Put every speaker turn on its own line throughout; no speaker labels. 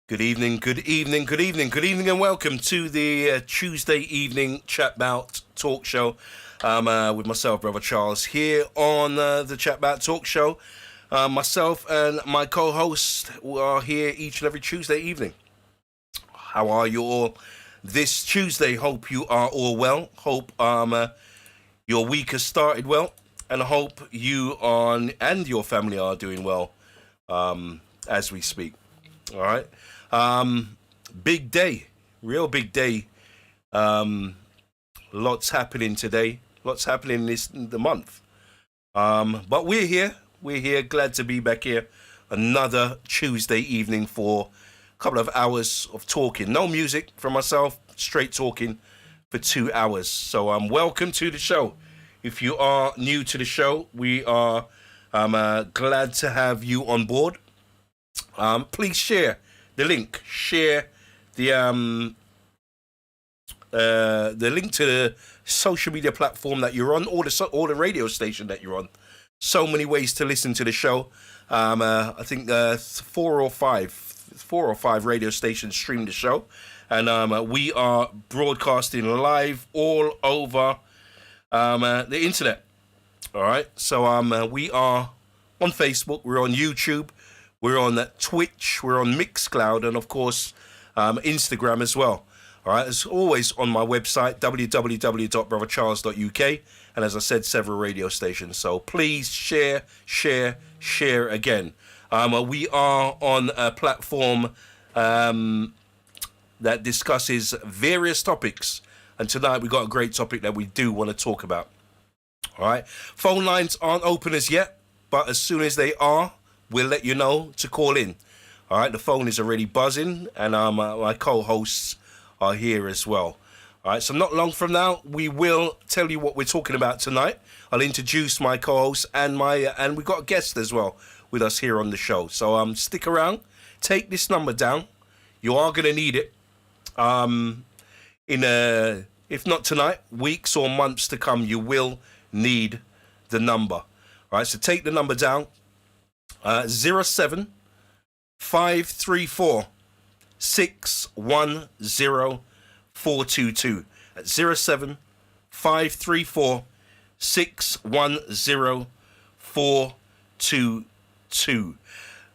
Good evening, good evening, good evening, good evening, and welcome to the Tuesday evening Chatbout Talkshow with myself, Brother Charles, here on the Chatbout Talkshow. Myself and my co-host are here each and every Tuesday evening. How are you all this Tuesday? Hope you are all well. Hope your week has started well, and I hope you and your family are doing well as we speak. All right. Big day, real big day. Lots happening today. Lots happening the month. But we're here. We're here. Glad to be back here. Another Tuesday evening for a couple of hours of talking. No music from myself. Straight talking for 2 hours. So welcome to the show. If you are new to the show, we are glad to have you on board. Please share the link. Share the link to the social media platform that you're on, or the radio station that you're on. So many ways to listen to the show. I think four or five radio stations stream the show, and we are broadcasting live all over the internet. All right, so we are on Facebook. We're on YouTube. We're on Twitch, we're on Mixcloud, and of course, Instagram as well. All right, as always on my website, www.brothercharles.uk, and as I said, several radio stations. So please share again. We are on a platform that discusses various topics, and tonight we got a great topic that we do want to talk about. All right, phone lines aren't open as yet, but as soon as they are, we'll let you know to call in. All right, the phone is already buzzing, and my co-hosts are here as well. All right, so not long from now, we will tell you what we're talking about tonight. I'll introduce my co-hosts and we've got a guest as well with us here on the show. So stick around, take this number down. You are going to need it. If not tonight, weeks or months to come, you will need the number. All right, so take the number down. 07 534 610 422. At 07 534 610 422.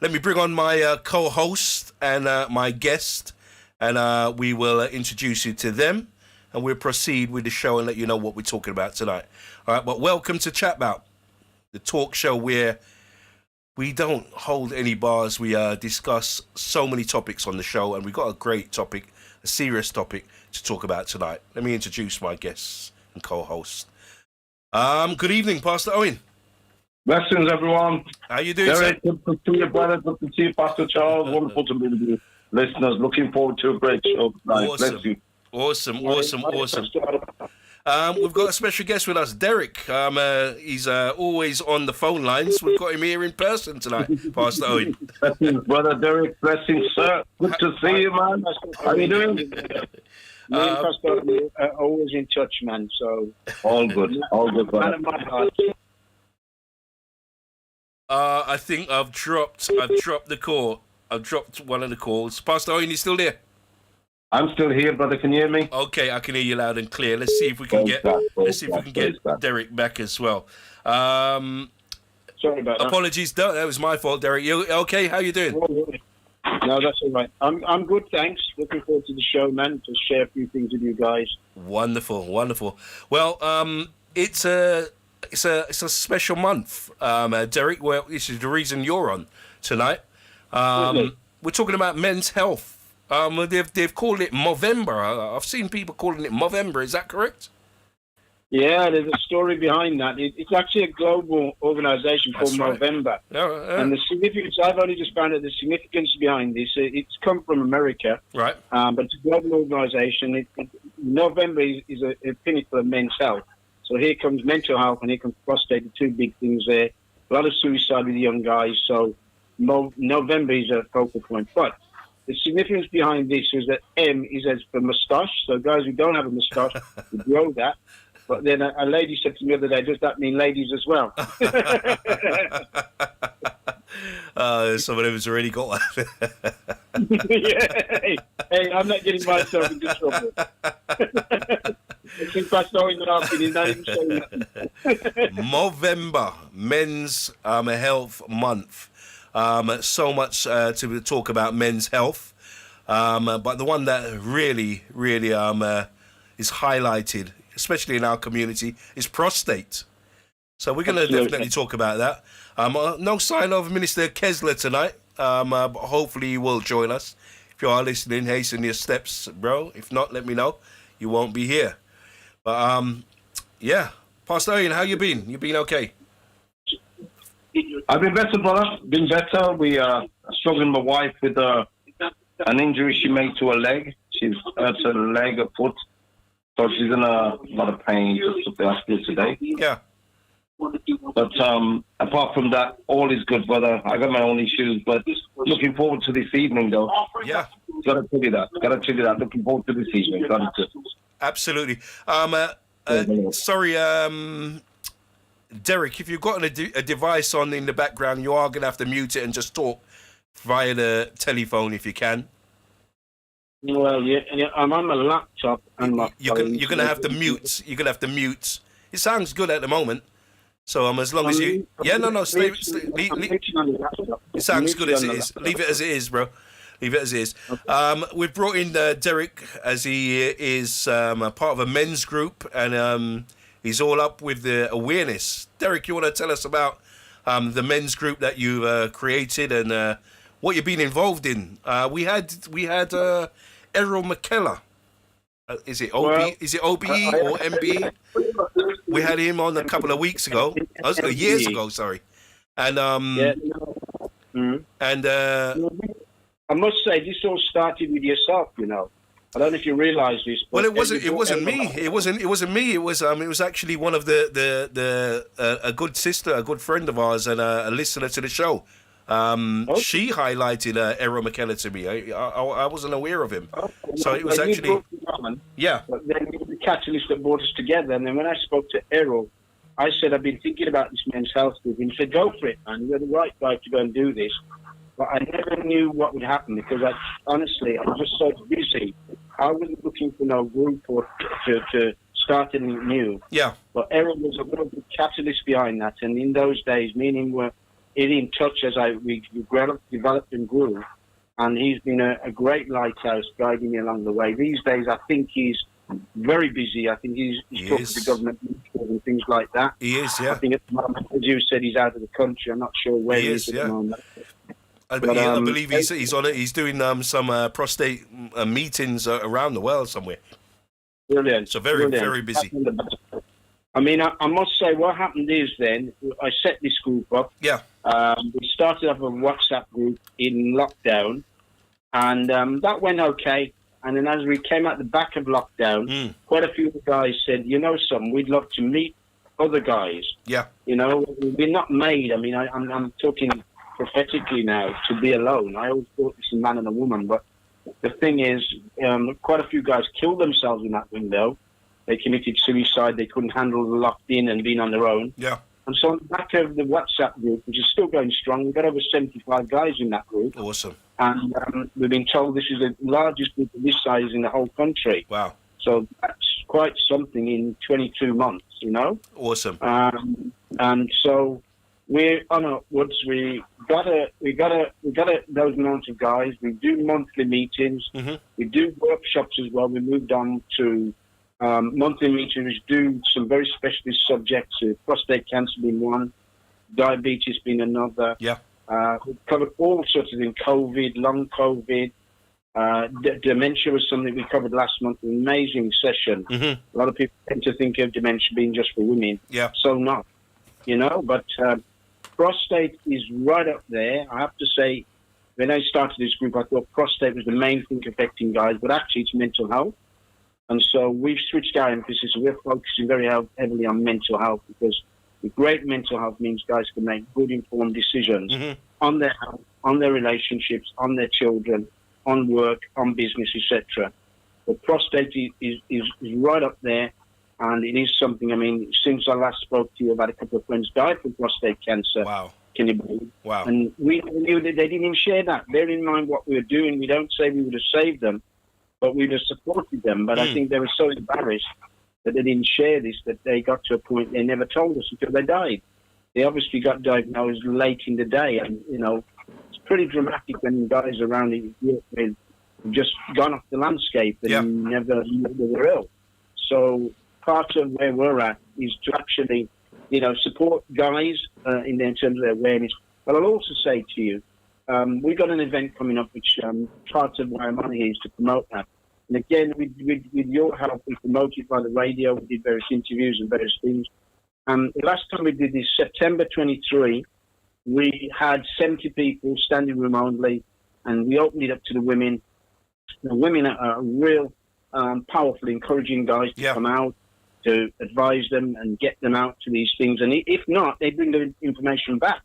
Let me bring on my co-host and my guest, and we will introduce you to them, and we'll proceed with the show and let you know what we're talking about tonight. All right, but welcome to Chatbout, the talk show where we don't hold any bars. We discuss so many topics on the show, and we've got a great topic, a serious topic to talk about tonight. Let me introduce my guests and co-host. Good evening, Pastor Owen.
Blessings, everyone.
How you doing,
Derek, good to see you, brother. Good to see you, Pastor Charles. Wonderful to be with you, listeners. Looking forward to a great show tonight.
Awesome.
Bless you.
Awesome. We've got a special guest with us, Derek. He's always on the phone lines. We've got him here in person tonight, Pastor Owen.
Blessings, brother Derek. Blessings, sir. Good to see you, man. How you doing?
Me and Pastor are always in touch, man. So
all good,
man of my heart.
I think I've dropped the call. I've dropped one of the calls. Pastor Owen, you still there?
I'm still here, brother. Can you hear me?
Okay, I can hear you loud and clear. Let's see if we can get Derek back as well.
Sorry about that.
Apologies, that was my fault, Derek. You okay? How you doing?
No, that's all right. I'm good, thanks. Looking forward to the show, man. To share a few things with you guys.
Wonderful. Well, it's a special month, Derek. Well, this is the reason you're on tonight. We're talking about men's health. They've called it Movember. I've seen people calling it Movember. Is that correct?
Yeah, there's a story behind that. It's actually a global organisation called Movember. And the significance, I've only just found out the significance behind this. It's come from America.
Right.
But it's a global organisation. November is a pinnacle of men's health. So here comes mental health and here comes prostate, the two big things there. A lot of suicide with the young guys. So November is a focal point. But the significance behind this is that M is as for moustache. So guys who don't have a moustache, we grow that. But then a lady said to me the other day, does that mean ladies as well?
Some of them has already got one.
Yeah. Hey, I'm not getting myself into trouble. Since I saw him laughing, he's not even saying nothing.
Movember, Men's Health Month. So much to talk about men's health. But the one that really, really is highlighted, especially in our community, is prostate. So we're going to definitely talk about that. No sign of Minister Kessler tonight, but hopefully he will join us. If you are listening, hasten your steps, bro. If not, let me know. You won't be here. But yeah, Pastor Ian, how you been? You been okay?
I've been better, brother. Been better. We are struggling my wife with an injury she made to her leg. She's hurt her leg, her foot. So she's in a lot of pain. Just took the hospital today.
Yeah.
But apart from that, all is good, brother. I got my own issues, but looking forward to this evening, though.
Yeah.
Gotta tell you that. Looking forward to this evening.
Absolutely. Sorry, Derek, if you've got a device on in the background, you are going to have to mute it and just talk via the telephone if you can.
Well, yeah, I'm on my laptop and my
You're going to have to mute. You're going to have to mute. It sounds good at the moment. So as long as you... Yeah, no, stay it sounds good as it is. Leave it as it is, bro. Leave it as it is. Okay. We've brought in Derek as he is a part of a men's group, and he's all up with the awareness. Derek, you want to tell us about the men's group that you created and what you've been involved in? We had Errol McKellar. Is it OBE or MBE? We had him on a couple of weeks ago. Years ago, sorry. And and
I must say, this all started with yourself. You know, I don't know if you realise this.
Well, it wasn't me. It wasn't me. It was actually one of a good sister, a good friend of ours, and a listener to the show. She highlighted Errol McKellar to me. I wasn't aware of him, so it was actually yeah.
But then the catalyst that brought us together, and then when I spoke to Errol, I said I've been thinking about this men's health group, and he said, "Go for it, man. You're the right guy to go and do this." But I never knew what would happen because honestly, I was just so busy. I wasn't looking for no group or to start anything new.
Yeah.
But Errol was a little bit catalyst behind that, and in those days, me and him were in touch as we developed and grew, and he's been a great lighthouse guiding me along the way. These days, I think he's very busy. I think he's talking to government and things like that.
He is, yeah.
I think at the moment, as you said, he's out of the country. I'm not sure where he is at the moment.
I believe he's on it. He's doing some prostate meetings around the world somewhere.
Brilliant.
So very busy.
I mean, I must say, what happened is then I set this group up.
Yeah.
We started up a WhatsApp group in lockdown, and that went okay. And then as we came out the back of lockdown, quite a few of the guys said, "You know, we'd love to meet other guys."
Yeah.
You know, we're not made. I mean, I'm talking prophetically now to be alone. I always thought this is a man and a woman, but the thing is, quite a few guys killed themselves in that window. They committed suicide. They couldn't handle the locked in and being on their own.
Yeah.
And so on the back of the WhatsApp group, which is still going strong, we've got over 75 guys in that group.
Awesome.
And we've been told this is the largest group of this size in the whole country.
Wow.
So that's quite something in 22 months, you know?
Awesome.
And so we're on upwards. We got those amount of guys. We do monthly meetings. Mm-hmm. We do workshops as well. We moved on to monthly meetings. Do some very specialist subjects, prostate cancer being one, diabetes being another.
Yeah.
We've covered all sorts of things, COVID, long COVID. Dementia was something we covered last month, an amazing session. Mm-hmm. A lot of people tend to think of dementia being just for women.
Yeah.
So not, you know, but prostate is right up there. I have to say, when I started this group, I thought prostate was the main thing affecting guys, but actually it's mental health. And so we've switched our emphasis. We're focusing very heavily on mental health because great mental health means guys can make good informed decisions on their health, on their relationships, on their children, on work, on business, etc. But prostate is right up there, and it is something. I mean, since I last spoke to you, I've had a couple of friends die from prostate cancer.
Wow.
Can you believe?
Wow.
And we knew that they didn't even share that. Bear in mind what we were doing. We don't say we would have saved them, but we would have supported them. But I think they were so embarrassed that they didn't share this that they got to a point they never told us until they died. They obviously got diagnosed late in the day, and it's pretty dramatic when guys around you with just gone off the landscape and never knew they were ill. So part of where we're at is to actually, support guys in terms of their awareness. But I'll also say to you, we've got an event coming up, which part of why I'm on here is to promote that. And again, with your help, we promoted by the radio. We did various interviews and various things. The last time we did this, September 23, we had 70 people, standing room only, and we opened it up to the women. The women are real powerful, encouraging guys to come out, to advise them and get them out to these things. And if not, they bring the information back.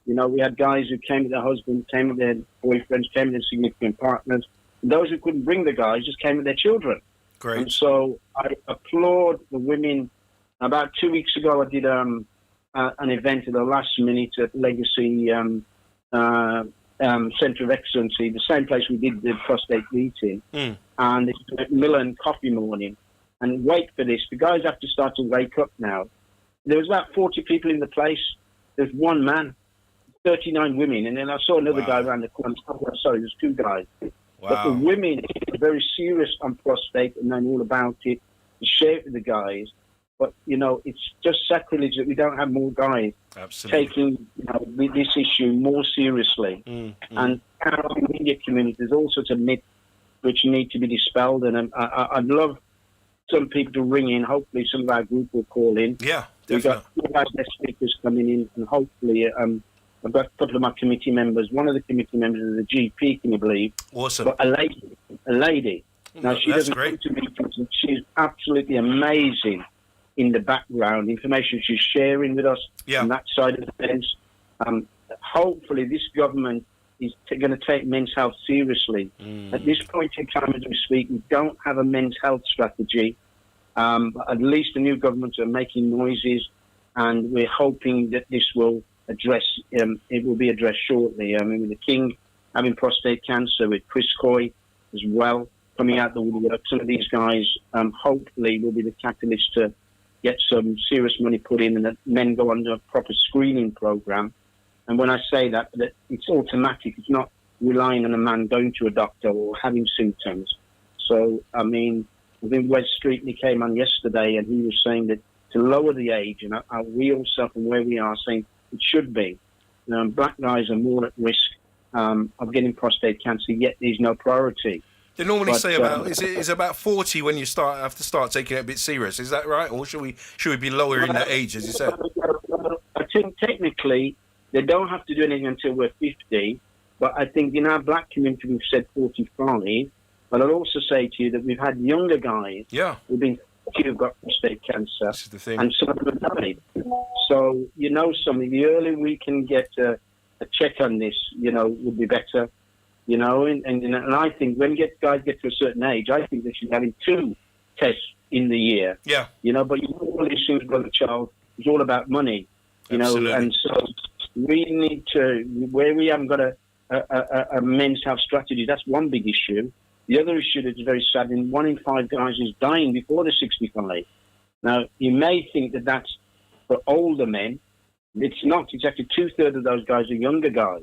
We had guys who came with their husbands, came with their boyfriends, came with their significant partners. And those who couldn't bring the guys just came with their children.
Great.
And so I applaud the women. About 2 weeks ago, I did an event at the last minute at Legacy Centre of Excellency, the same place we did the prostate meeting. And it's at Milan Coffee Morning. And wait for this, the guys have to start to wake up now. There was about 40 people in the place. There's one man, 39 women. And then I saw another guy around the corner. Oh, sorry, there's two guys. Wow. But the women are very serious on prostate and know all about it. They share it with the guys. But, it's just sacrilege that we don't have more guys taking this issue more seriously. And our media community, there's all sorts of myths which need to be dispelled. And I'd love some people to ring in. Hopefully some of our group will call in.
Yeah,
we've got two guest speakers coming in, and hopefully I've got a couple of my committee members. One of the committee members is a GP, can you believe?
Awesome.
But a lady. Now, she doesn't come to meetings, and she's absolutely amazing in the background, information she's sharing with us on that side of the fence. Hopefully this government is going to take men's health seriously. At this point in time, as we speak, we don't have a men's health strategy. But at least the new governments are making noises, and we're hoping that this will it will be addressed shortly. I mean, with the King having prostate cancer, with Chris Coy as well coming out the woodwork, some of these guys hopefully will be the catalyst to get some serious money put in, and that men go under a proper screening program. And when I say that it's automatic, it's not relying on a man going to a doctor or having symptoms. So, I think Wes Streetley came on yesterday, and he was saying that to lower the age, and we also, from where we are, saying it should be. Black guys are more at risk of getting prostate cancer, yet there's no priority.
They normally say it's about 40 when you have to start taking it a bit serious. Is that right, or should we be lower in that age, as you said?
I think technically they don't have to do anything until we're 50, but I think in our black community we've said 45. But I'll also say to you that we've had younger guys who've been who've got prostate cancer,
this is the thing.
And some of them have died. So something. The earlier we can get a check on this, would be better. And I think when guys get to a certain age, I think they should be having 2 tests in the year. Yeah. But all these things, Brother Charles, it's all about money.
Absolutely.
And so we need to, where we haven't got a men's health strategy, that's one big issue. The other issue that is very sad, 1 in 5 guys is dying before they're 65. Now, you may think that that's for older men. It's not. Exactly 2/3 of those guys are younger guys.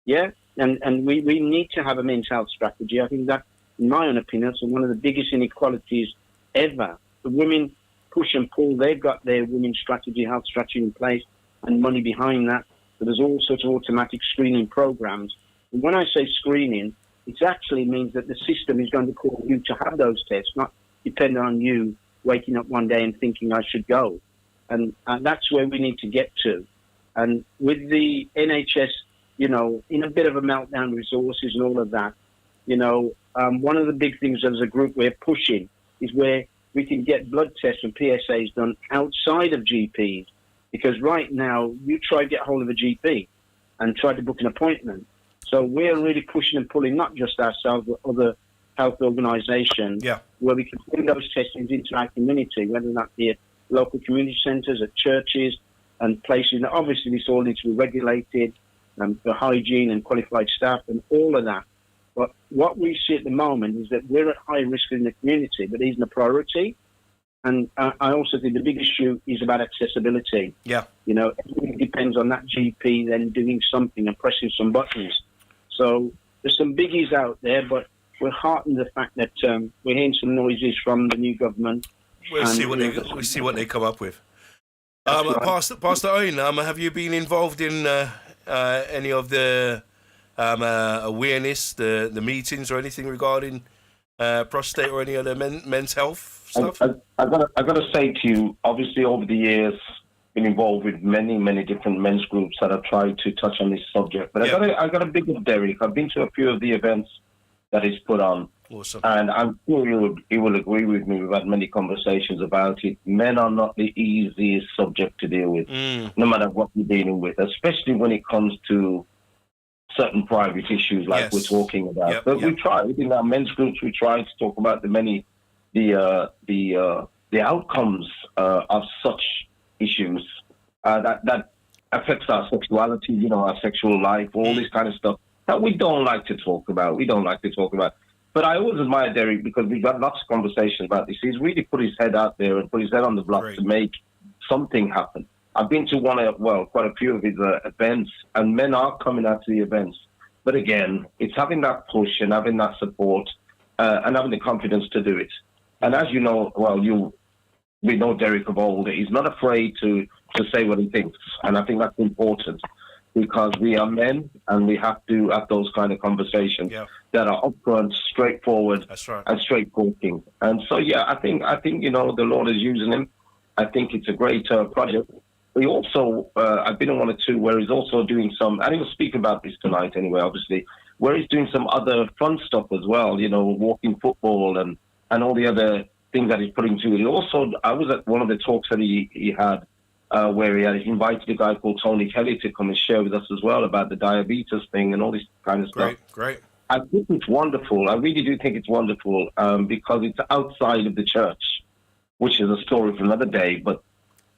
Yeah? And we need to have a men's health strategy. I think that, in my own opinion, is one of the biggest inequalities ever. The women push and pull. They've got their women's strategy, health strategy in place, and money behind that. So there's all sorts of automatic screening programs. And when I say screening, it actually means that the system is going to call you to have those tests, not depend on you waking up one day and thinking I should go. And that's where we need to get to. And with the NHS, in a bit of a meltdown, resources and all of that, one of the big things as a group we're pushing is where we can get blood tests and PSAs done outside of GPs. Because right now, you try to get hold of a GP and try to book an appointment. So we're really pushing and pulling, not just ourselves, but other health organisations, where we can bring those testings into our community, whether that be at local community centres, at churches, and places. Now, obviously, this all needs to be regulated, for hygiene and qualified staff and all of that. But what we see at the moment is that we're at high risk in the community, but it isn't a priority. And I also think the big issue is about accessibility.
Yeah.
You know, it depends on that GP then doing something and pressing some buttons. So there's some biggies out there, but we're heartened the fact that we're hearing some noises from the new government.
We'll see what they come up with.
Right.
Pastor Owen, have you been involved in any of the awareness, the meetings or anything regarding prostate or any other men's health stuff?
I got to say to you, obviously over the years, been involved with many different men's groups that have tried to touch on this subject. But I got a big of Derek. I've been to a few of the events that he's put on.
Awesome.
And I'm sure he will agree with me. We've had many conversations about it. Men are not the easiest subject to deal with, no matter what you're dealing with, especially when it comes to certain private issues like we're talking about. We tried in our men's groups. We tried to talk about the outcomes of such issues that affects our sexuality, you know, our sexual life, all this kind of stuff that we don't like to talk about. But I always admire Derek because we've got lots of conversations about this. He's really put his head out there and put his head on the block to make something happen. I've been to quite a few of his events, and men are coming out to the events. But again, it's having that push and having that support and having the confidence to do it. And as you know, we know Derek of old. He's not afraid to say what he thinks, and I think that's important because we are men and we have to have those kind of conversations that are upfront, straightforward, and straight talking. And so, I think you know the Lord is using him. I think it's a great project. We also, I've been on one or two where he's also doing some, and he'll speak about this tonight anyway, obviously, where he's doing some other fun stuff as well, you know, walking football and all the other things that he's putting to it. He also, I was at one of the talks that he had where he had invited a guy called Tony Kelly to come and share with us as well about the diabetes thing and all this kind of stuff.
Great.
I think it's wonderful. I really do think it's wonderful because it's outside of the church, which is a story for another day, but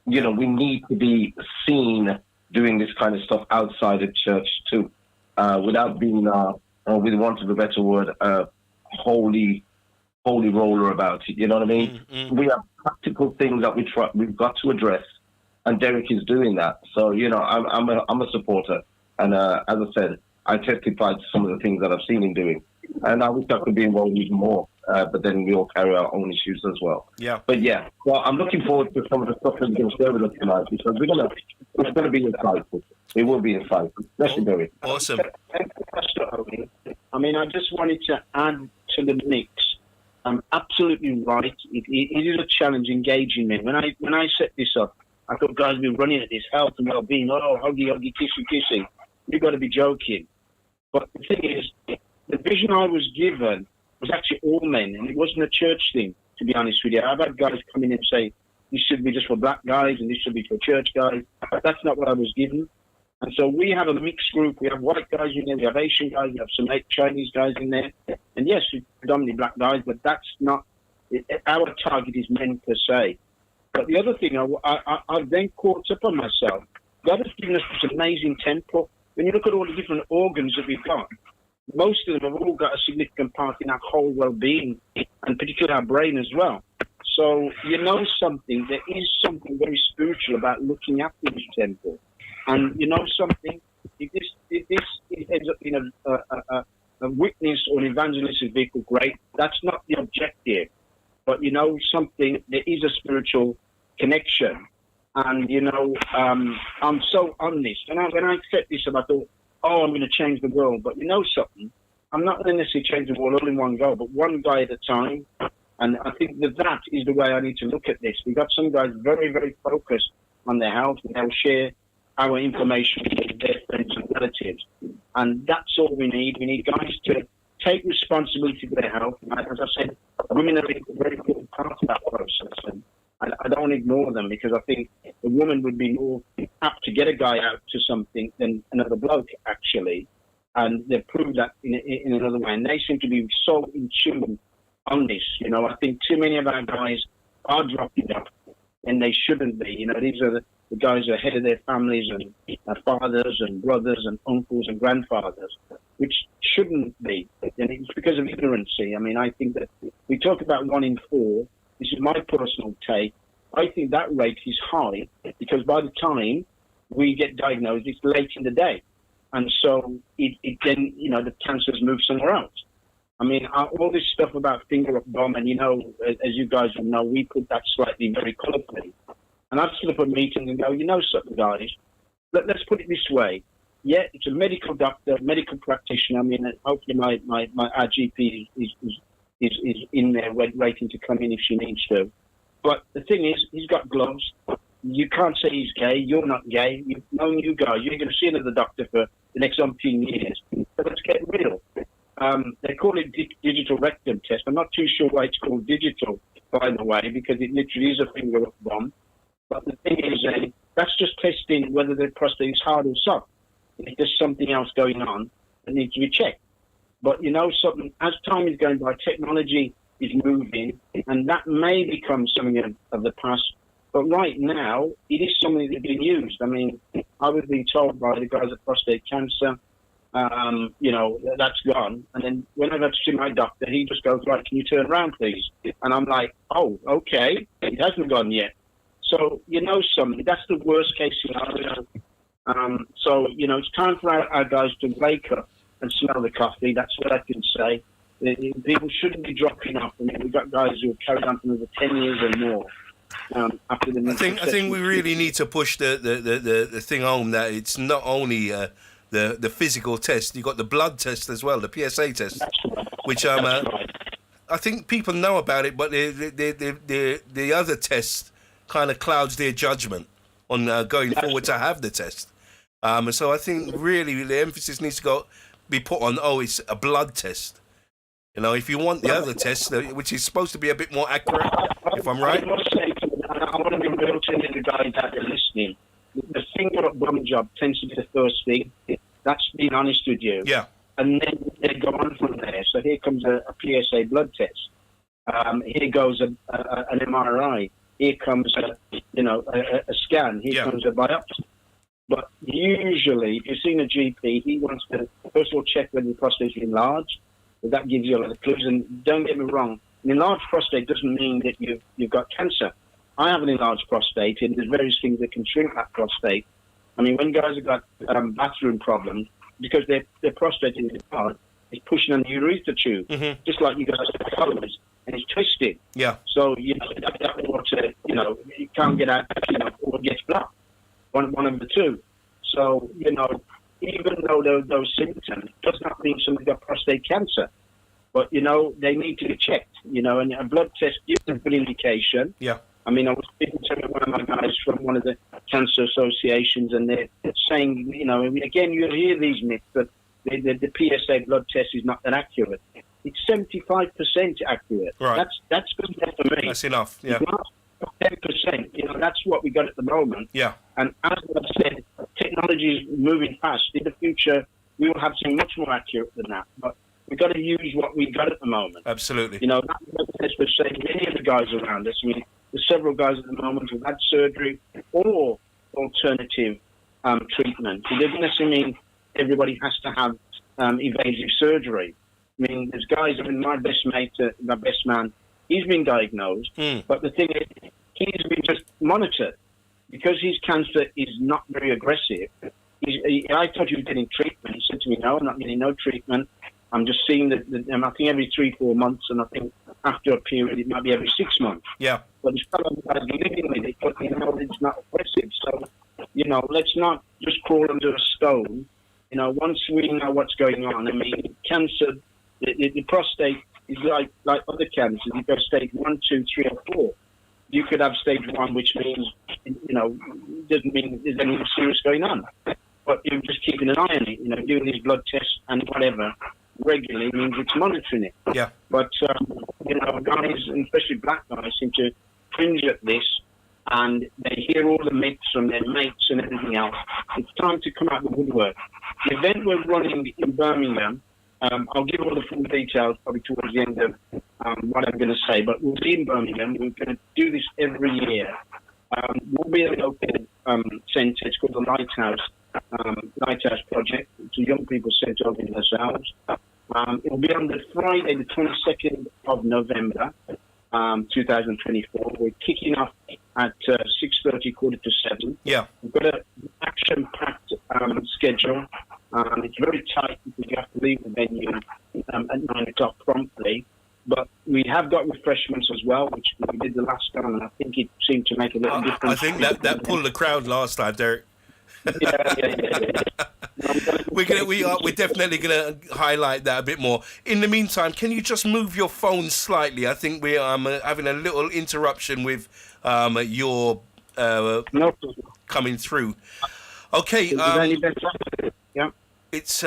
you know, we need to be seen doing this kind of stuff outside of church too, without being, with want of a better word, holy roller about it. You know what I mean? We have practical things that we've got to address, and Derek is doing that. So you know, I'm a supporter, and as I said, I testified to some of the things that I've seen him doing, and I wish I could be involved even more. But then we all carry our own issues as well. Yeah. But well, I'm looking forward to some of the stuff that we're going to share with us tonight because it's going to be insightful. It will be insightful. Legendary.
Awesome.
I mean, I just wanted to add to the mix. I'm absolutely right. It is a challenge engaging men. When I set this up, I thought guys be running at this health and well-being. Oh, huggy, kissy. You've got to be joking. But the thing is, the vision I was given was actually all men, and it wasn't a church thing, to be honest with you. I've had guys come in and say, this should be just for black guys and this should be for church guys. But that's not what I was given. And so we have a mixed group. We have white guys in there, we have Asian guys, we have some Chinese guys in there. And yes, predominantly black guys, but that's not, our target is men per se. But the other thing, I've then caught up on myself. God has given us this amazing temple. When you look at all the different organs that we've got, most of them have all got a significant part in our whole well-being, and particularly our brain as well. So you know something, there is something very spiritual about looking after this temple. And you know something, if this ends up being a witness or an evangelistic vehicle, great. That's not the objective. But you know something, there is a spiritual connection. And you know, I'm so honest. And when I set this up, I thought, I'm going to change the world. But you know something? I'm not going to necessarily change the world all in one go, but one guy at a time. And I think that is the way I need to look at this. We've got some guys very, very focused on their health, and they'll share our information with their friends and relatives. And that's all we need. We need guys to take responsibility for their health. And as I said, women are a very important part of that process. And I don't ignore them because I think the woman would be more apt to get a guy out to something than another bloke, actually. And they've proved that in another way. And they seem to be so in tune on this. You know, I think too many of our guys are dropping off, and they shouldn't be. You know, these are the guys are ahead of their families and fathers and brothers and uncles and grandfathers, which shouldn't be. And it's because of ignorancy. I mean, I think that we talk about 1 in 4. This is my personal take. I think that rate is high because by the time we get diagnosed, it's late in the day. And so it then, the cancers move somewhere else. I mean, all this stuff about finger up bomb, and, as you guys will know, we put that slightly very colourfully. And I've stood up at meetings and go, something, guys, let's put it this way. Yeah, it's a medical doctor, medical practitioner. I mean, hopefully our GP is in there waiting to come in if she needs to. But the thing is, he's got gloves. You can't say he's gay. You're not gay. You've known you guys. You're going to see another doctor for the next umpteen years. So let's get real. They call it digital rectum test. I'm not too sure why it's called digital, by the way, because it literally is a finger up bomb. But the thing is, that's just testing whether the prostate is hard or soft. If there's something else going on that needs to be checked. But something, as time is going by, technology is moving, and that may become something of the past. But right now, it is something that's being used. I mean, I was being told by the guys at prostate cancer, that's gone. And then when I go to see my doctor, he just goes, right, can you turn around, please? And I'm like, oh, okay, it hasn't gone yet. So, something, that's the worst case scenario. So, it's time for our guys to wake up and smell the coffee. That's what I can say. People shouldn't be dropping off. I mean, we've got guys who have carried on for another 10 years or more. After the
I think we really need to push the thing home that it's not only the physical test. You've got the blood test as well, the PSA test, which I think people know about it, but the other test kind of clouds their judgment on going forward to have the test. So I think really the emphasis needs to be put on, it's a blood test. If you want the other test, which is supposed to be a bit more accurate, if I'm right.
I want to be real to the guys that are listening. The finger up bum job tends to be the first thing. That's being honest with you. Yeah. And then they go on from there. So here comes a PSA blood test. Here goes an MRI. Here comes a scan. Here comes a biopsy. But usually, if you've seen a GP, he wants to first of all check whether the prostate is enlarged. That gives you a lot of clues. And don't get me wrong, an enlarged prostate doesn't mean that you've got cancer. I have an enlarged prostate, and there's various things that can shrink that prostate. I mean, when guys have got bathroom problems, because their prostate is hard, it's pushing on the urethra tube, just like you guys have colors, and it's twisted. Yeah. So, that water, it can't get out, or it gets blocked. One of the two. So, even though those symptoms, does not mean somebody's got prostate cancer. But, they need to be checked, and a blood test gives a good indication. Yeah. I mean, I was speaking to one of my guys from one of the cancer associations, and they're saying, again, you'll hear these myths that the PSA blood test is not that accurate. It's 75% accurate. Right. That's good enough for me.
That's enough, yeah.
It's not 10%, that's what we got at the moment. Yeah. And as I've said, technology is moving fast. In the future, we will have something much more accurate than that. But we've got to use what we got at the moment. Absolutely. That blood test was saying many of the guys around us. I mean, there's several guys at the moment who've had surgery or alternative treatment. It doesn't necessarily mean everybody has to have invasive surgery. I mean, there's guys, my best mate, my best man, he's been diagnosed, but the thing is, he's been just monitored because his cancer is not very aggressive. I thought he was getting treatment. He said to me, no, I'm not getting no treatment. I'm just seeing I think every 3-4 months, and I think after a period, it might be every 6 months. Yeah. But this fellow guy's living with it, but it's not aggressive. So, let's not just crawl under a stone. Once we know what's going on, I mean, cancer, the prostate is like other cancers. You go stage 1, 2, 3, or 4. You could have stage 1, which means, doesn't mean there's anything serious going on. But you're just keeping an eye on it, doing these blood tests and whatever regularly means it's monitoring it. Yeah. But, guys, and especially black guys, seem to cringe at this, and they hear all the myths from their mates and everything else. It's time to come out of the woodwork. The event we're running in Birmingham, I'll give all the full details probably towards the end of what I'm going to say, but we'll be in Birmingham. We're going to do this every year. We'll be open centre. It's called the Lighthouse Project. It's a young people centre organised. It'll be on the Friday, the 22nd of November, 2024. We're kicking off at 6:30, 6:45.
Yeah.
We've got an action-packed schedule. It's very tight because you have to leave the venue at 9 o'clock promptly. But we have got refreshments as well, which we did the last time, and I think it seemed to make a little difference.
I think that pulled the crowd last time, Derek.
Yeah.
We're definitely gonna highlight that a bit more. In the meantime, can you just move your phone slightly? I think we're having a little interruption with your
No problem.
coming through. Okay.
Is there any better? Yeah.
It's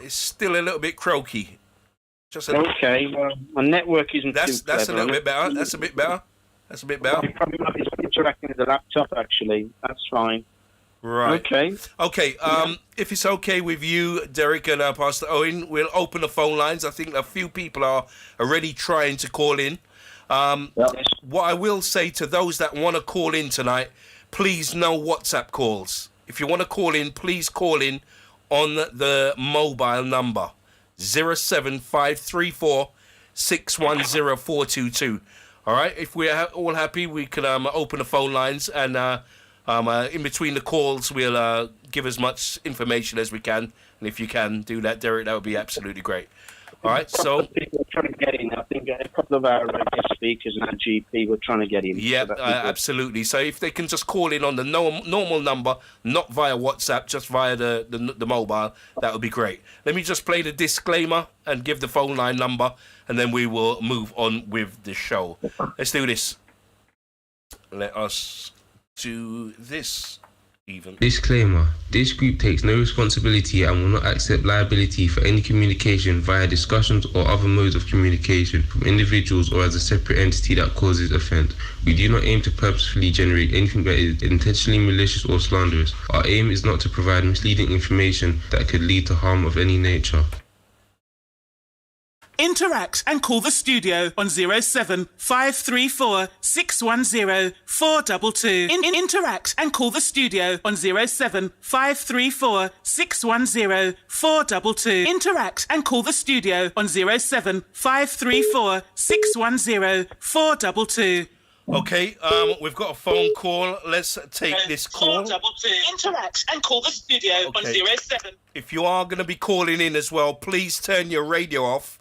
still a little bit croaky.
Okay. Well, my network isn't.
That's a little bit better. That's a bit better.
You probably might be interacting with the laptop. Actually, that's fine.
Right.
Okay.
If it's okay with you, Derek and Pastor Owen, we'll open the phone lines. I think a few people are already trying to call in. What I will say to those that want to call in tonight, please no WhatsApp calls. If you want to call in, please call in on the mobile number 07534 610 422. All right. If we're all happy, we can open the phone lines, and in between the calls, we'll give as much information as we can. And if you can do that, Derek, that would be absolutely great. All right. So
people are trying to get in. I think a couple of our guest speakers and our GP were trying to get in.
Yeah,
so
absolutely. So if they can just call in on the normal number, not via WhatsApp, just via the mobile, that would be great. Let me just play the disclaimer and give the phone line number, and then we will move on with the show. Let's do this. Let us do this even.
Disclaimer. This group takes no responsibility and will not accept liability for any communication via discussions or other modes of communication from individuals or as a separate entity that causes offence. We do not aim to purposefully generate anything that is intentionally malicious or slanderous. Our aim is not to provide misleading information that could lead to harm of any nature.
Interact and call the studio on 07534 610 422. Interact and call the studio on 07534 610 422. Interact and call the studio on 07534 610 422.
Okay, we've got a phone call. Let's take this call.
Interact and call the studio on 07.
If you are going to be calling in as well, please turn your radio off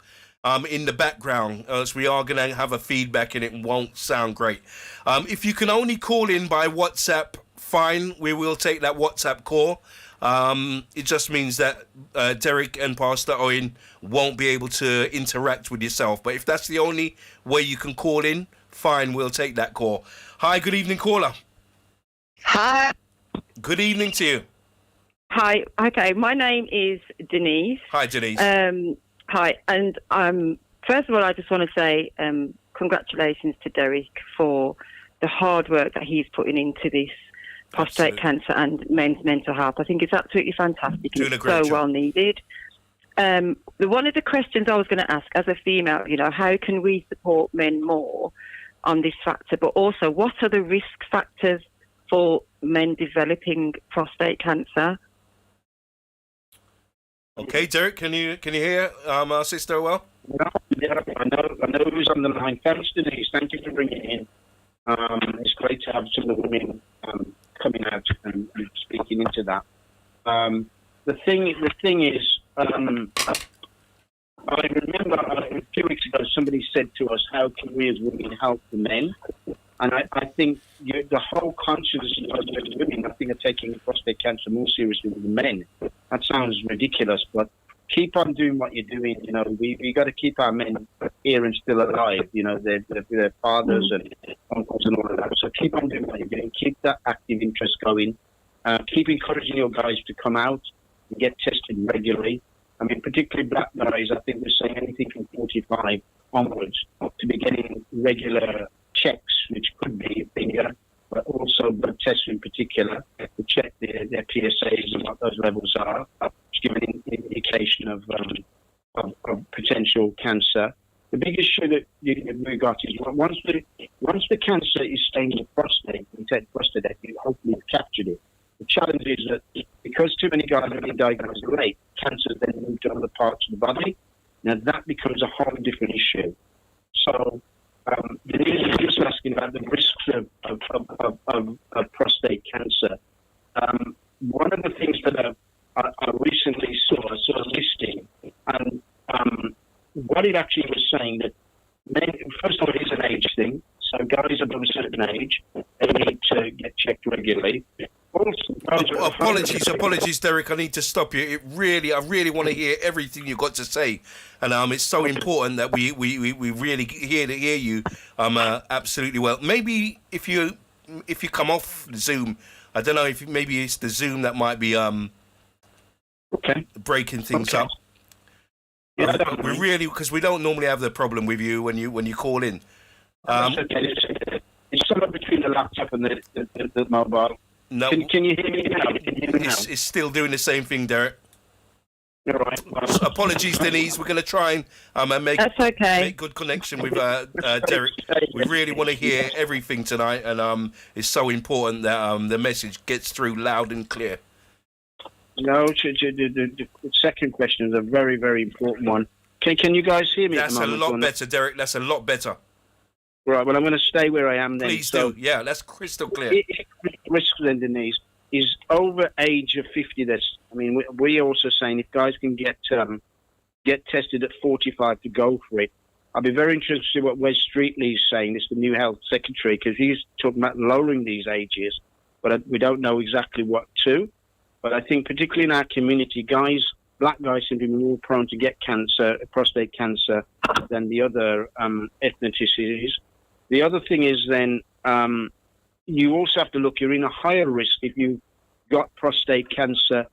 in the background, as we are going to have a feedback and it won't sound great. If you can only call in by WhatsApp, fine, we will take that WhatsApp call. It just means that Derek and Pastor Owen won't be able to interact with yourself. But if that's the only way you can call in, fine, we'll take that call. Hi, good evening, caller.
Hi.
Good evening to you.
Hi. Okay, my name is Denise.
Hi, Denise.
Hi, and first of all, I just want to say congratulations to Derek for the hard work that he's putting into this prostate cancer and men's mental health. I think it's absolutely fantastic.
Doing a
it's
great
so
job.
well needed. One of the questions I was going to ask as a female, how can we support men more on this factor? But also, what are the risk factors for men developing prostate cancer?
Okay, Derek, can you hear our sister well?
Yeah, I know who's on the line. Thanks, Denise. Thank you for bringing it in. It's great to have some of the women coming out and speaking into that. The thing is, I remember a few weeks ago somebody said to us, how can we as women help the men? And I think the whole conscience of women, I think, are taking prostate cancer more seriously than the men. That sounds ridiculous, but keep on doing what you're doing. We got to keep our men here and still alive. Their fathers and uncles and all of that. So keep on doing what you're doing. Keep that active interest going. Keep encouraging your guys to come out and get tested regularly. I mean, particularly black guys, I think we're saying anything from 45 onwards to be getting regular checks, which could be a figure, but also blood tests in particular to check their PSAs and what those levels are, which give an indication of potential cancer. the big issue that we got is once the cancer is staying in the prostate, we take prostate, you hopefully captured it. The challenge is that because too many guys have been diagnosed late, cancer then moved to other parts of the body. Now that becomes a whole different issue. So Denise is just asking about the risks of prostate cancer. One of the things that I recently saw a listing, and what it actually was saying that men, first of all, it is an age thing. So guys above a certain age, they need to get checked regularly. Also,
apologies, Derek. I need to stop you. I really want to hear everything you've got to say, and it's so important that we really hear you absolutely well. Maybe if you come off Zoom, I don't know if maybe it's the Zoom that might be breaking things up.
Yeah,
we really, because we don't normally have the problem with you when you call in.
It's somewhere between the laptop and the mobile.
No,
can you hear me now?
It's still doing the same thing, Derek.
All right. Well,
apologies, Denise. We're going to try and make good connection with Derek. We really want to hear everything tonight, and it's so important that the message gets through loud and clear.
No, the second question is a very, very important one. Can you guys hear me?
That's a lot better, Derek. That's a lot better.
Right, well, I'm going to stay where I am then.
Please do. Yeah, that's crystal clear.
Risk then, Denise, is over age of 50. We're also saying if guys can get tested at 45 to go for it. I'll be very interested to see what Wes Streetley is saying. This is the new health secretary, because he's talking about lowering these ages, but we don't know exactly what to. But I think particularly in our community, black guys seem to be more prone to get cancer, prostate cancer, than the other ethnicities. The other thing is then you also have to look, you're in a higher risk if you've got prostate cancer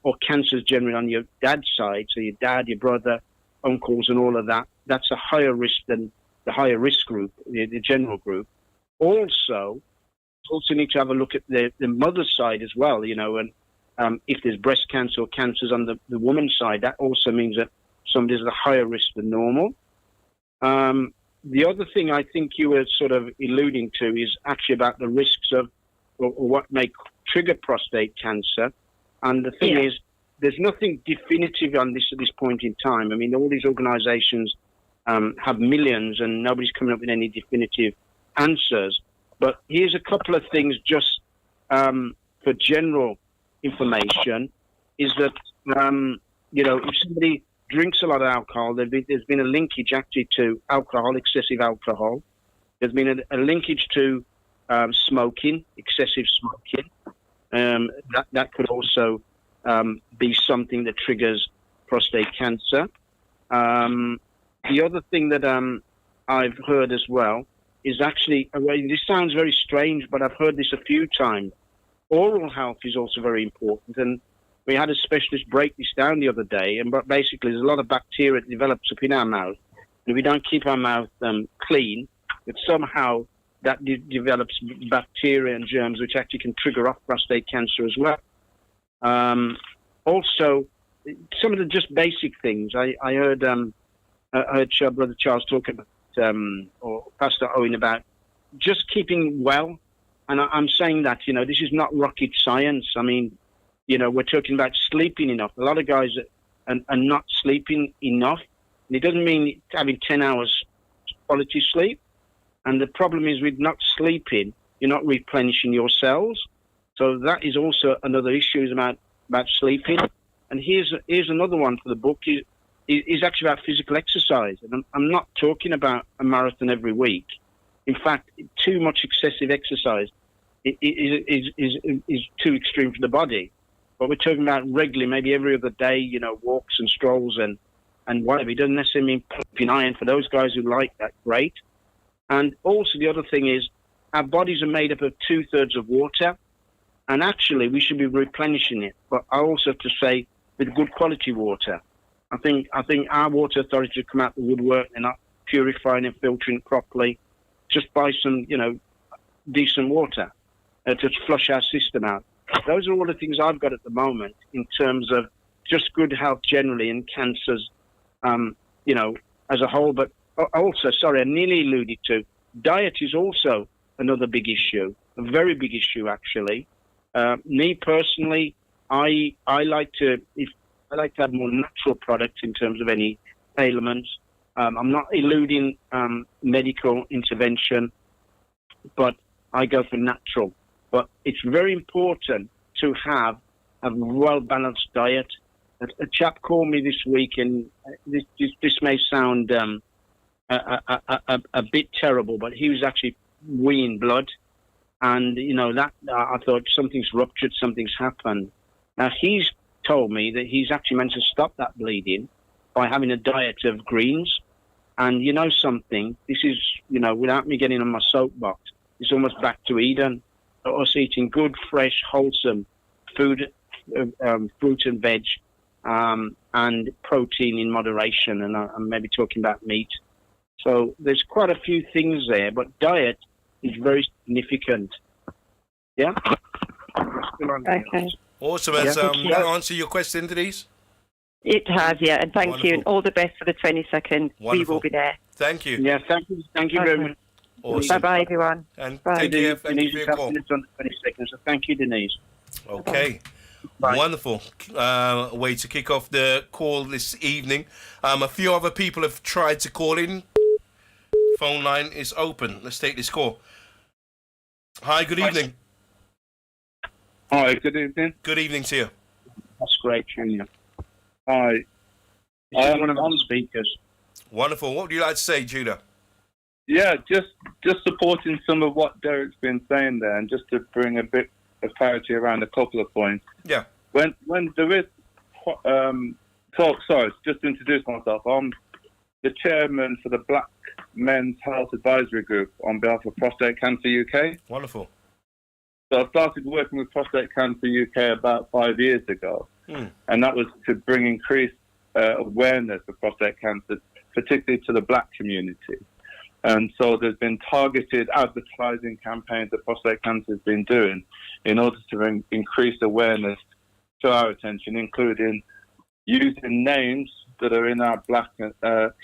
or cancers generally on your dad's side, so your dad, your brother, uncles and all of that. That's a higher risk than the higher risk group, the general group. Also need to have a look at the mother's side as well, and if there's breast cancer or cancers on the woman's side, that also means that somebody's at a higher risk than normal. The other thing I think you were sort of alluding to is actually about the risks of or what may trigger prostate cancer. And the thing is, there's nothing definitive on this at this point in time. I mean, all these organizations have millions and nobody's coming up with any definitive answers. But here's a couple of things just for general information, is that, if somebody drinks a lot of alcohol, there's been a linkage actually to excessive alcohol. There's been a linkage to smoking, excessive smoking. That could also be something that triggers prostate cancer. The other thing that I've heard as well is actually, this sounds very strange, but I've heard this a few times. Oral health is also very important, and we had a specialist break this down the other day, but basically there's a lot of bacteria that develops up in our mouth, and if we don't keep our mouth clean, that somehow that develops bacteria and germs which actually can trigger off prostate cancer as well. Also, some of the just basic things. I heard Brother Charles talk about, or Pastor Owen, about just keeping well. And I'm saying that, this is not rocket science. I mean, we're talking about sleeping enough. A lot of guys are not sleeping enough. And it doesn't mean having 10 hours quality sleep. And the problem is with not sleeping, you're not replenishing your cells. So that is also another issue about sleeping. And here's another one for the book. Is actually about physical exercise. And I'm not talking about a marathon every week. In fact, too much excessive exercise is too extreme for the body. But we're talking about regularly, maybe every other day, walks and strolls and whatever. It doesn't necessarily mean pumping iron. For those guys who like that, great. And also the other thing is our bodies are made up of 2/3 of water. And actually, we should be replenishing it. But I also have to say, with good quality water. I think our water authorities should come out the woodwork. They're not purifying and filtering properly. Just buy some, decent water to flush our system out. Those are all the things I've got at the moment in terms of just good health generally and cancers, as a whole. But also, sorry, I nearly alluded to, diet is also another big issue, a very big issue, actually. Me personally, I like to have more natural products in terms of any ailments. I'm not eluding medical intervention, but I go for natural. But it's very important to have a well-balanced diet. A chap called me this week, and this may sound a bit terrible, but he was actually weeing blood. And, that I thought something's ruptured, something's happened. Now, he's told me that he's actually meant to stop that bleeding by having a diet of greens. And you know something, this is, without me getting on my soapbox, it's almost back to Eden. Us eating good, fresh, wholesome food, fruit and veg, and protein in moderation. And I'm maybe talking about meat. So there's quite a few things there, but diet is very significant. Yeah?
Okay.
Awesome. Has that answer your question, Denise?
It has, yeah. And thank
Wonderful.
you. And all the best for the 22nd.
Wonderful.
We will be there.
Thank you.
Yeah, thank you. Thank you very much.
Awesome.
Bye-bye, everyone.
And
Bye.
take care. Thank you
Denise
for
is
your call.
on the 22nd, so thank you, Denise.
Okay.
Bye.
Wonderful way to kick off the call this evening. A few other people have tried to call in. Phone line is open. Let's take this call. Hi, good evening.
Hi, good evening.
Good evening to you.
That's great, Junior.
Hi.
He's one of the speakers.
Wonderful. What would you like to say, Judah?
Yeah, just supporting some of what Derek's been saying there, and just to bring a bit of clarity around a couple of points.
Yeah.
When there is talk, sorry, just to introduce myself, I'm the chairman for the Black Men's Health Advisory Group on behalf of Prostate Cancer UK.
Wonderful.
So I started working with Prostate Cancer UK about 5 years ago, and that was to bring increased awareness of prostate cancer, particularly to the black community. And so there's been targeted advertising campaigns that prostate cancer has been doing in order to bring increased awareness to our attention, including using names that are in our black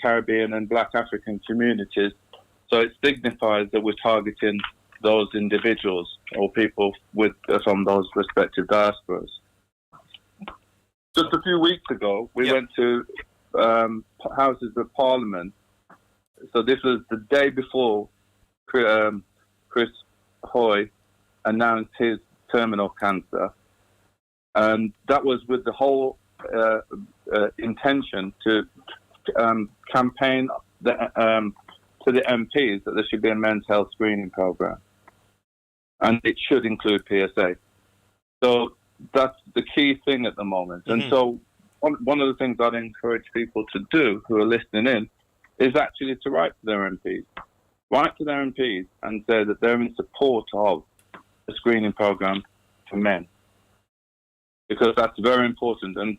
Caribbean and black African communities. So it signifies that we're targeting those individuals or people from those respective diasporas. Just a few weeks ago, we went to Houses of Parliament. So this was the day before Chris Hoy announced his terminal cancer. And that was with the whole intention to campaign to the MPs that there should be a men's health screening program. And it should include PSA. So that's the key thing at the moment. And so one of the things I'd encourage people to do who are listening in is actually to write to their MPs. Write to their MPs and say that they're in support of a screening program for men. Because that's very important. And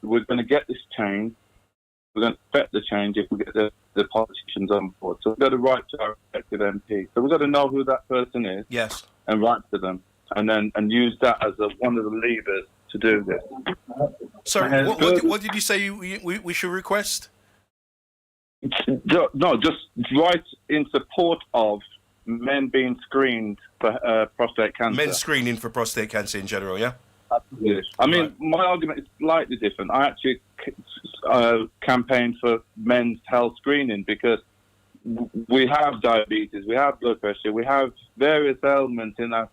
we're going to get this change. We're going to affect the change if we get the politicians on board. So we've got to write to our respective MPs. So we've got to know who that person is.
Yes. And
write to them. And use that as one of the levers to do this.
Sorry, what did you say we should request?
No, just write in support of men being screened for prostate cancer.
Men screening for prostate cancer in general, yeah?
Yes. I mean, my argument is slightly different. I actually campaigned for men's health screening because we have diabetes, we have blood pressure, we have various ailments in our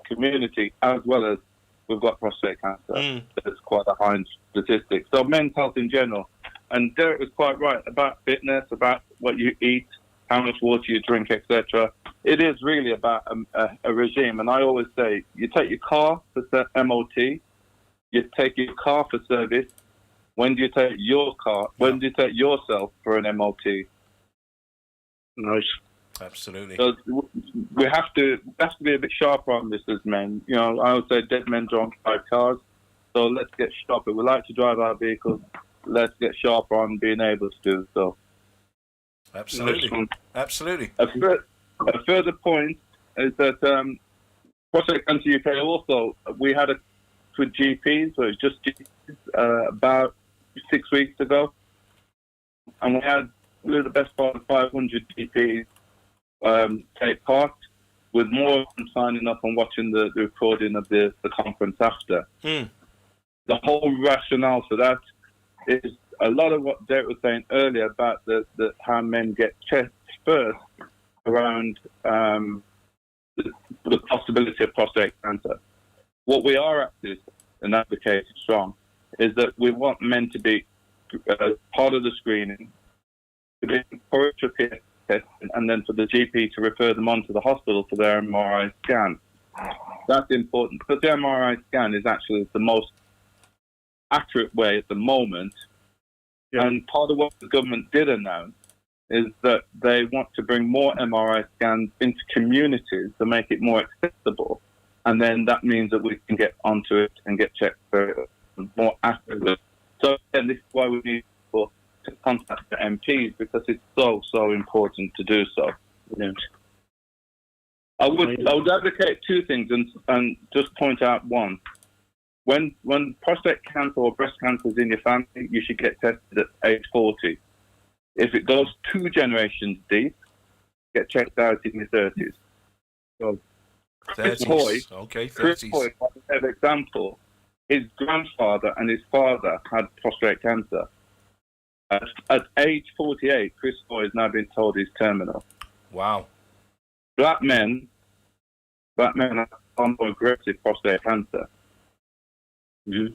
community, as well as we've got prostate cancer. That's quite a high statistic. So men's health in general. And Derek was quite right about fitness, about what you eat, how much water you drink, etc. It is really about a regime. And I always say, you take your car for MOT, you take your car for service. When do you take your car? When do you take yourself for an MOT?
Nice.
Absolutely.
So we have to be a bit sharper on this as men. I would say dead men don't drive cars. So let's get sharper. We like to drive our vehicles. Let's get sharper on being able to do so.
Absolutely. Absolutely.
A further point is that Prostate Cancer UK also, we had with GPs, so it's just GPs, about 6 weeks ago. And we had probably the best part of 500 GPs take part, with more of them signing up and watching the recording of the conference after. The whole rationale for that is a lot of what Derek was saying earlier about how men get checked first around the possibility of prostate cancer. What we are actually and advocating strong is that we want men to be part of the screening, to be encouraged to get tested, and then for the GP to refer them on to the hospital for their MRI scan. That's important because the MRI scan is actually the most accurate way at the moment. Yeah. And part of what the government did announce is that they want to bring more MRI scans into communities to make it more accessible. And then that means that we can get onto it and get checked more accurately. So again, this is why we need people to contact the MPs, because it's so important to do so. Yeah. I would advocate two things and just point out one. When prostate cancer or breast cancer is in your family, you should get tested at age 40. If it goes 2 generations deep, get checked out in your 30s. So,
30s. Okay, 30s.
Chris Hoy, for example, his grandfather and his father had prostate cancer. At age 48, Chris Hoy has now been told he's terminal.
Wow.
Black men have far more aggressive prostate cancer. Mm-hmm.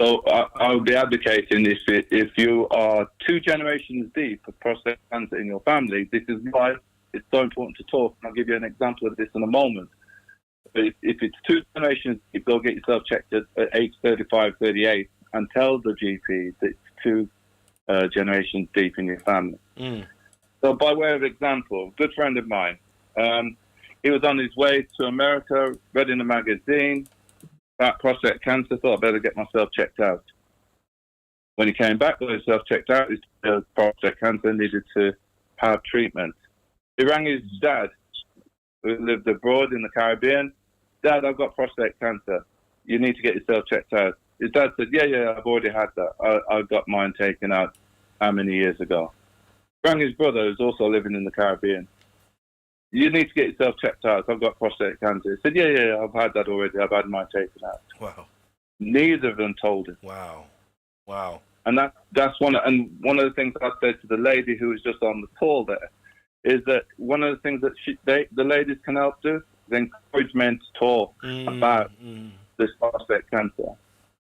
So I would be advocating if you are 2 generations deep of prostate cancer in your family, this is why it's so important to talk. And I'll give you an example of this in a moment. But if it's 2 generations deep, go get yourself checked at age 35, 38, and tell the GP that it's 2 generations deep in your family. So by way of example, a good friend of mine, he was on his way to America, read in a magazine about prostate cancer, thought I'd better get myself checked out. When he came back, got himself checked out, he had prostate cancer, needed to have treatment. He rang his dad, who lived abroad in the Caribbean. Dad, I've got prostate cancer. You need to get yourself checked out. His dad said, yeah, I've already had that. I got mine taken out how many years ago? Rang his brother, who's also living in the Caribbean. You need to get yourself checked out. I've got prostate cancer. He said, yeah, I've had that already. I've had mine taken out.
Wow.
Neither of them told him.
Wow.
And that's one of the things I said to the lady who was just on the call there is that one of the things that the ladies can help do is encourage men to talk about this prostate cancer.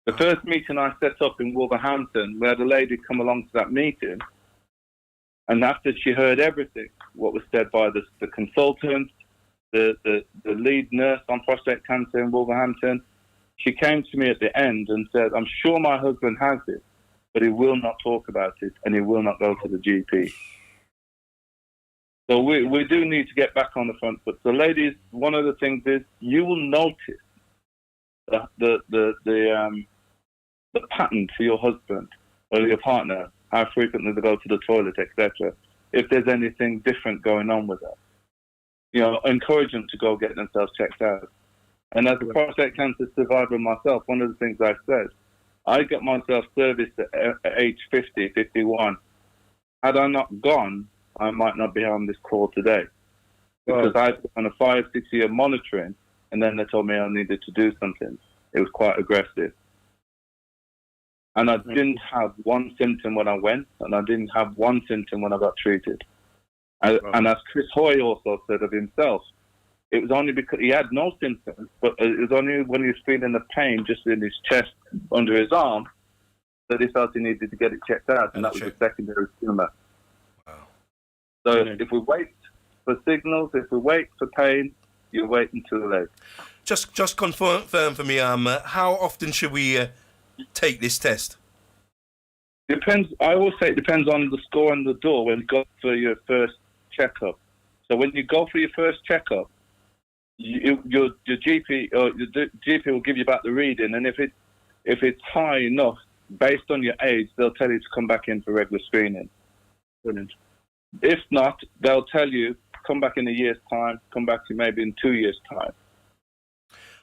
The first meeting I set up in Wolverhampton, we had a lady come along to that meeting, and after she heard everything, what was said by the consultant, the lead nurse on prostate cancer in Wolverhampton, she came to me at the end and said, I'm sure my husband has it, but he will not talk about it and he will not go to the GP. So we do need to get back on the front foot. So ladies, one of the things is you will notice the pattern to your husband or your partner, how frequently they go to the toilet, etc. If there's anything different going on with that, encourage them to go get themselves checked out. And as a prostate cancer survivor myself, one of the things I said, I got myself serviced at age 50, 51. Had I not gone, I might not be on this call today. Because I was on a 5-6 year monitoring, and then they told me I needed to do something. It was quite aggressive. And I didn't have one symptom when I went, and I didn't have one symptom when I got treated. And as Chris Hoy also said of himself, it was only because he had no symptoms, but it was only when he was feeling the pain just in his chest, under his arm, that he felt he needed to get it checked out, and that was a secondary tumour. Wow. So if we wait for signals, if we wait for pain, you're waiting too late.
Just confirm for me, how often should we take this test?
Depends. I always say it depends on the score on the door when you go for your first checkup. So when you go for your first checkup, your GP or the GP will give you back the reading, and if it's high enough based on your age, they'll tell you to come back in for regular screening. Brilliant. If not, they'll tell you come back in a year's time, come back to maybe in 2 years' time.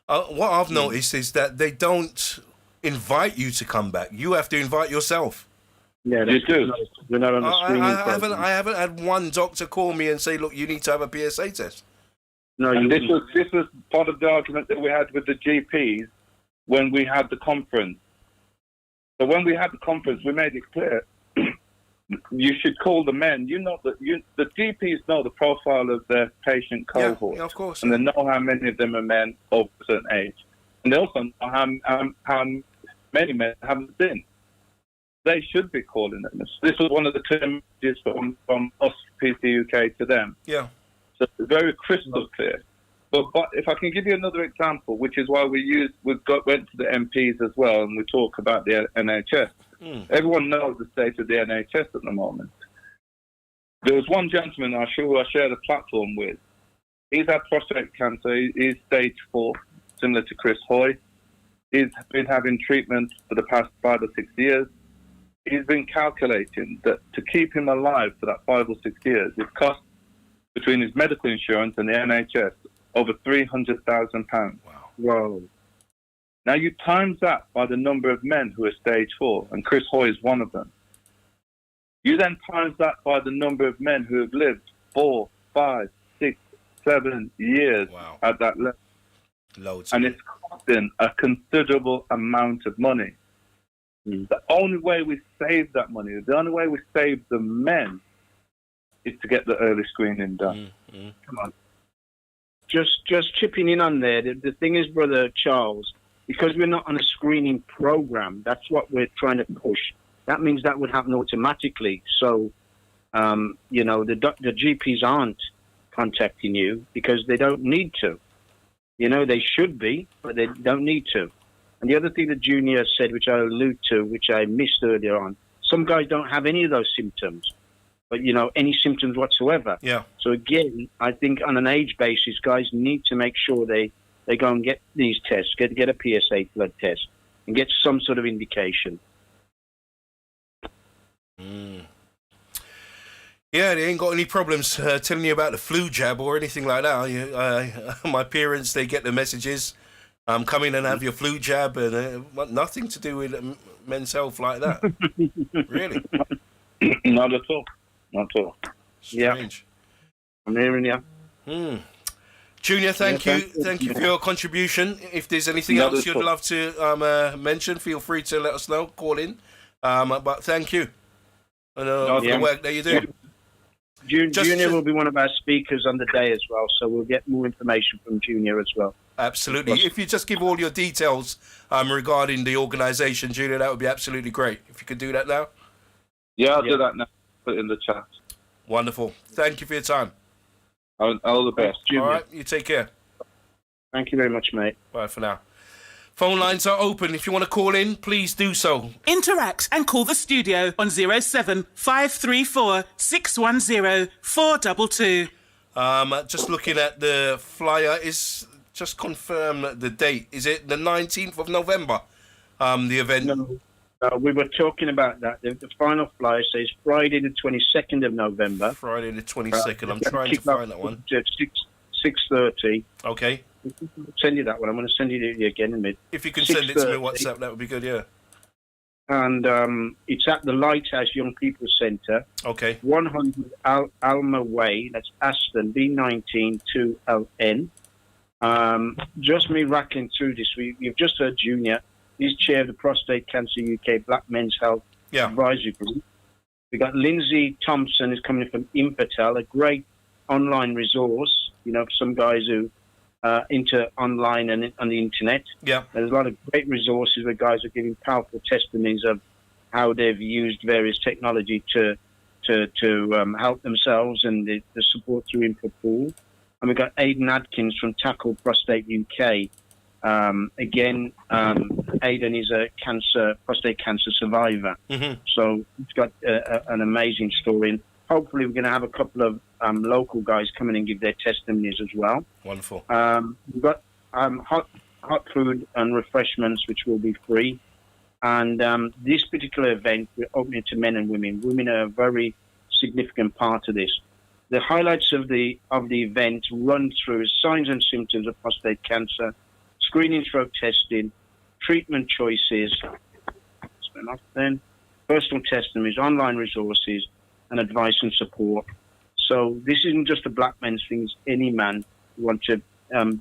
What I've noticed is that they don't invite you to come back. You have to invite yourself.
Yeah,
you do.
We're not on a screening program.
I haven't had one doctor call me and say, look, you need to have a PSA test.
No,
and this was part of the argument that we had with the GPs when we had the conference. So when we had the conference, we made it clear you should call the men. The GPs know the profile of their patient cohort,
yeah, of course,
and they know how many of them are men over a certain age, and they also know how many men haven't been. They should be calling them. This was one of the terms from us, PC UK, to them.
Yeah.
So it's very crystal clear. But if I can give you another example, which is why went to the MPs as well, and we talk about the NHS. Everyone knows the state of the NHS at the moment. There was one gentleman who I shared a platform with. He's had prostate cancer. He's stage 4, similar to Chris Hoy. He's been having treatment for the past 5 or 6 years. He's been calculating that to keep him alive for that 5 or 6 years, it cost between his medical insurance and the NHS over £300,000.
Wow.
Now you times that by the number of men who are stage 4, and Chris Hoy is one of them. You then times that by the number of men who have lived 4, 5, 6, 7 years at that level.
Loads.
And it's costing a considerable amount of money. The only way we save that money, the only way we save the men, is to get the early screening done.
Come on. Just chipping in on there. The thing is, Brother Charles, because we're not on a screening program, that's what we're trying to push. That means that would happen automatically. So, the GPs aren't contacting you because they don't need to. They should be, but they don't need to. And the other thing that Junior said, which I allude to, which I missed earlier on, some guys don't have any of those symptoms, but, any symptoms whatsoever.
Yeah.
So again, I think on an age basis, guys need to make sure they go and get these tests, get a PSA blood test, and get some sort of indication.
Yeah, they ain't got any problems telling you about the flu jab or anything like that. My parents, they get the messages, come in and have your flu jab, and nothing to do with men's health like that. Really?
Not at all. Not at all.
Strange.
Yeah. I'm hearing you.
Junior, thank you. Thank you for your contribution. If there's anything else you'd love to mention, feel free to let us know. Call in. But thank you for the work that you do.
Junior will be one of our speakers on the day as well, so we'll get more information from Junior as well.
Absolutely. If you just give all your details regarding the organisation, Junior, that would be absolutely great. If you could do that now.
Yeah, I'll do that now. Put it in the chat.
Wonderful. Thank you for your time.
All the best.
All right, you take care.
Thank you very much, mate.
Bye for now. Phone lines are open. If you want to call in, please do so.
Interact and call the studio on 07 534 610 422.
Just looking at the flyer, just confirm the date. Is it the 19th of November? The event.
No, we were talking about that. The final flyer says Friday the 22nd of November.
Friday the 22nd. I'm trying to find that one.
6:30.
Okay.
I'll send you that one. I'm going to send it again in a minute.
If you can send it to me on WhatsApp, that would be good, yeah.
And it's at the Lighthouse Young People Centre.
Okay. 100
Alma Way. That's Aston, B19 2LN. Just me rattling through this. You've just heard Junior. He's chair of the Prostate Cancer UK Black Men's Health Advisory Group. We've got Lindsay Thompson, who's coming from Impetel, a great online resource, for some guys who into online and on the internet.
Yeah.
There's a lot of great resources where guys are giving powerful testimonies of how they've used various technology to help themselves and the support through Input Pool. And we've got Aidan Adkins from Tackle Prostate UK. Aidan is a prostate cancer survivor. Mm-hmm. So he's got an amazing story. And hopefully we're going to have a couple of local guys come in and give their testimonies as well.
Wonderful.
We've got hot food and refreshments, which will be free. And this particular event, we're opening to men and women. Women are a very significant part of this. The highlights of the event run through signs and symptoms of prostate cancer, screening stroke testing, treatment choices, personal testimonies, online resources, and advice and support. So this isn't just a black men's thing. It's any man who wants to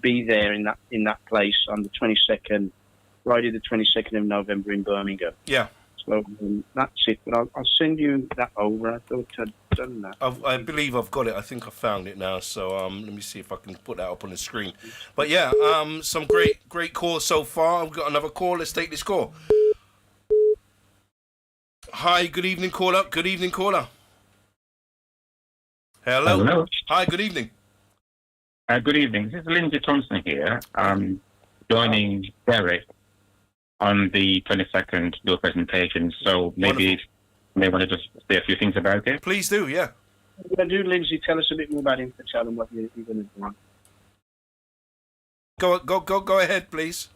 be there in that place on the 22nd, Friday the 22nd of November in Birmingham.
Yeah.
So that's it. But I'll send you that over. I thought I'd done that.
I believe I've got it. I think I found it now. So let me see if I can put that up on the screen. But yeah, some great calls so far. I've got another call. Let's take this call. Hi, good evening, caller. Good evening, caller. Hello.
Hello.
Hi, good evening.
Good evening. This is Lindsay Thompson here. Joining Derek on the 22nd, do a presentation. So maybe you may want to just say a few things about it.
Please do, yeah.
Yeah, do, Lindsay, tell us a bit more about him to tell them what you're going to do.
Go ahead, please.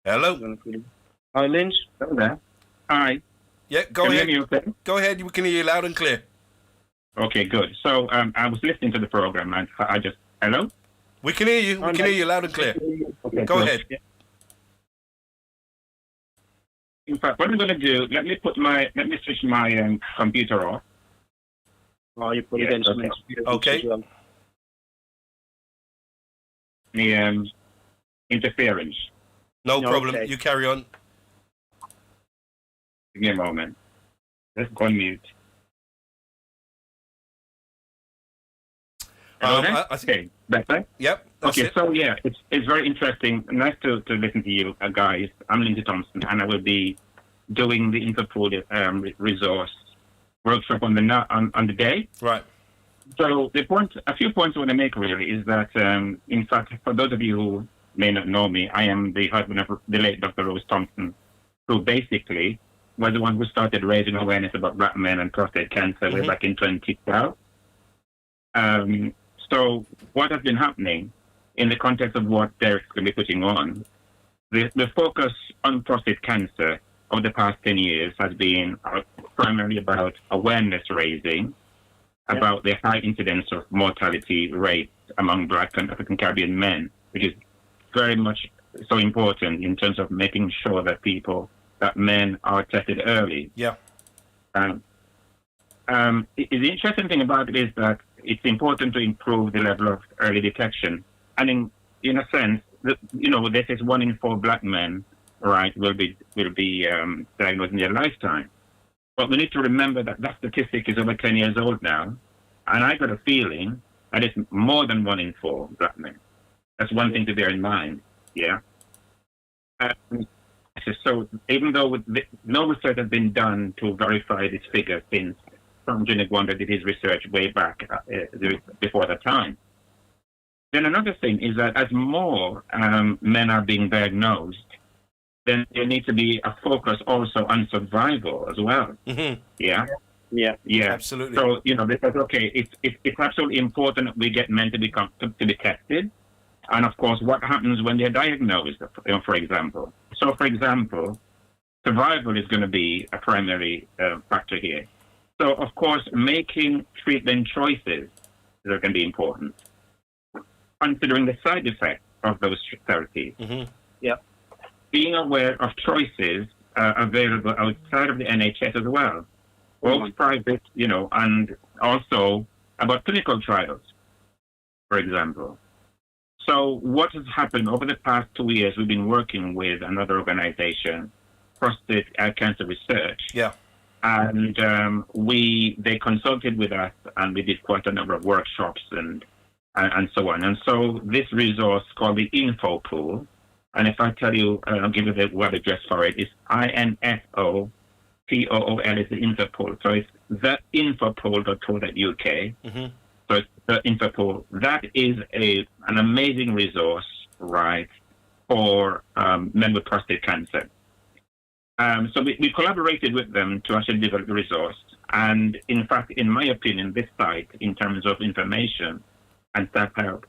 Hello.
Hi, Linz.
Hello there. Hi.
Yeah, go
Can
ahead.
you hear me okay?
Go ahead. We can hear you loud and clear.
Okay, good. So I was listening to the program and I just... Hello?
We can hear you. We can hear you loud and clear.
Okay,
Go
good.
ahead.
In fact, what I'm going to do, let me switch my computer off.
Oh, you put
Yeah,
it in
okay.
Okay.
as well.
The interference.
No
No,
problem.
okay.
You carry on.
Give me a moment. Let's go on mute.
I think.
Okay, better?
Yep. That's
Okay,
it.
so yeah, it's very interesting. Nice to listen to you guys. I'm Lindsay Thompson, and I will be doing the Interpol resource workshop on the day.
Right.
So a few points I want to make really is that, in fact, for those of you who may not know me, I am the husband of the late Dr. Rose Thompson, who basically was the one who started raising awareness about black men and prostate cancer way back in 2012. So what has been happening in the context of what Derek's going to be putting on, the focus on prostate cancer over the past 10 years has been primarily about awareness raising, about the high incidence of mortality rates among Black and African Caribbean men, which is very much so important in terms of making sure that men are tested early.
Yeah.
The interesting thing about it is that it's important to improve the level of early detection. And in a sense, this is 1 in 4 black men, right, will be diagnosed in their lifetime. But we need to remember that statistic is over 10 years old now. And I got a feeling that it's more than 1 in 4 black men. That's one thing to bear in mind, yeah? So even though no research has been done to verify this figure since Junick Wonder did his research way back before that time. Then another thing is that as more men are being diagnosed, then there needs to be a focus also on survival as well.
Mm-hmm.
Yeah?
Yeah.
Yeah.
Absolutely.
So, because, okay, it's absolutely important that we get men to be tested. And, of course, what happens when they're diagnosed, for example. So, for example, survival is going to be a primary factor here. So, of course, making treatment choices is going to be important. Considering the side effects of those therapies.
Mm-hmm.
Yeah.
Being aware of choices available outside of the NHS as well. Both private, and also about clinical trials, for example. So what has happened over the past 2 years, we've been working with another organization, Prostate Cancer Research.
Yeah.
And they consulted with us, and we did quite a number of workshops and so on. And so this resource called the Info Pool, and if I tell you, I'll give you the web address for it, it's INFOPOOL is the Interpol. So it's theinfopool.co.uk.
Mm-hmm.
So it's the Interpol. That is an amazing resource, right, for men with prostate cancer. So we collaborated with them to actually develop the resource. And in fact, in my opinion, this site, in terms of information and staff help,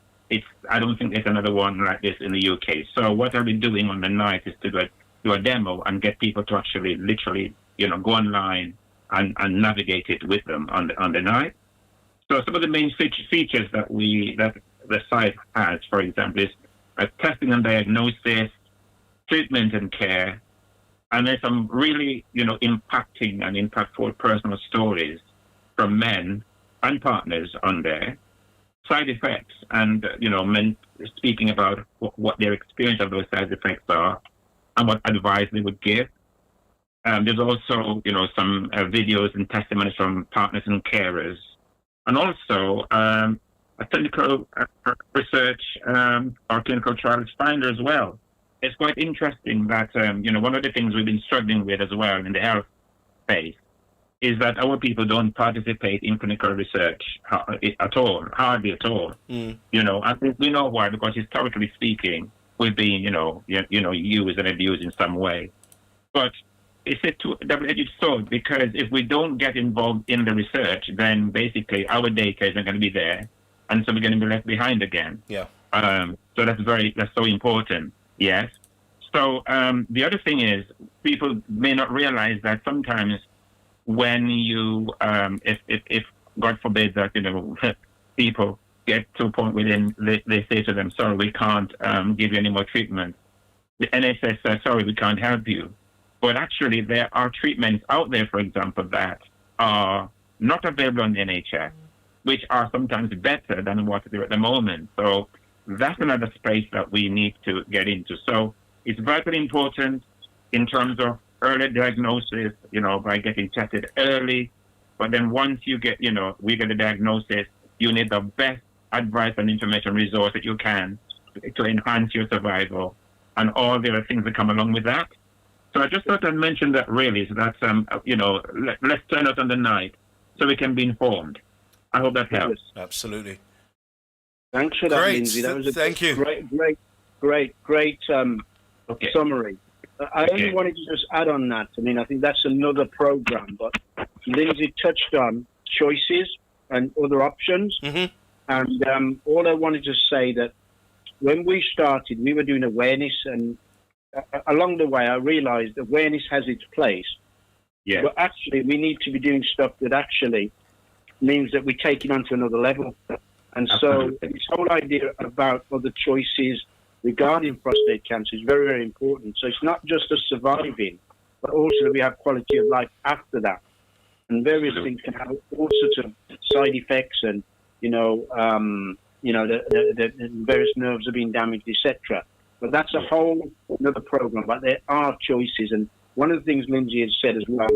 I don't think there's another one like this in the UK. So what I'll be doing on the night is to do a demo and get people to actually literally, go online and navigate it with them on the night. So some of the main features that the site has, for example, is testing and diagnosis, treatment and care, And there's some really, impacting and impactful personal stories from men and partners on there, side effects, and, men speaking about what their experience of those side effects are and what advice they would give. There's also, some videos and testimonies from partners and carers, and also a clinical research or clinical trials finder as well. It's quite interesting that, one of the things we've been struggling with as well in the health space is that our people don't participate in clinical research at all, hardly at all. And we know why, because historically speaking, we've been, used and abused in some way. But it's a double-edged sword, because if we don't get involved in the research, then basically our daycare isn't going to be there, and so we're going to be left behind again.
Yeah.
So that's so important. Yes. So the other thing is, people may not realize that sometimes when you, if God forbid that, people get to a point where they say to them, sorry, we can't give you any more treatment. The NHS says, sorry, we can't help you. But actually, there are treatments out there, for example, that are not available on the NHS, which are sometimes better than what they're at the moment. So that's another space that we need to get into. So it's vitally important in terms of early diagnosis, by getting tested early. But then once you get, we get a diagnosis, you need the best advice and information resource that you can to enhance your survival and all the other things that come along with that. So I just thought I'd mention that really, so that's, let's turn out on the night so we can be informed. I hope that helps.
Absolutely.
Thanks for that,
Great.
Lindsay. That was a
Thank you.
great summary. I only wanted to just add on that. I mean, I think that's another program, but Lindsay touched on choices and other options.
Mm-hmm.
And all I wanted to say that when we started, we were doing awareness, and along the way, I realized awareness has its place.
Yeah.
But actually, we need to be doing stuff that actually means that we take it on to another level. And
Absolutely.
so this whole idea about other choices regarding prostate cancer is very, very important. So it's not just us surviving, but also we have quality of life after that. And various things can have all sorts of side effects, and the various nerves are being damaged, etc. But that's a whole another program. But there are choices, and one of the things Lindsay has said as well,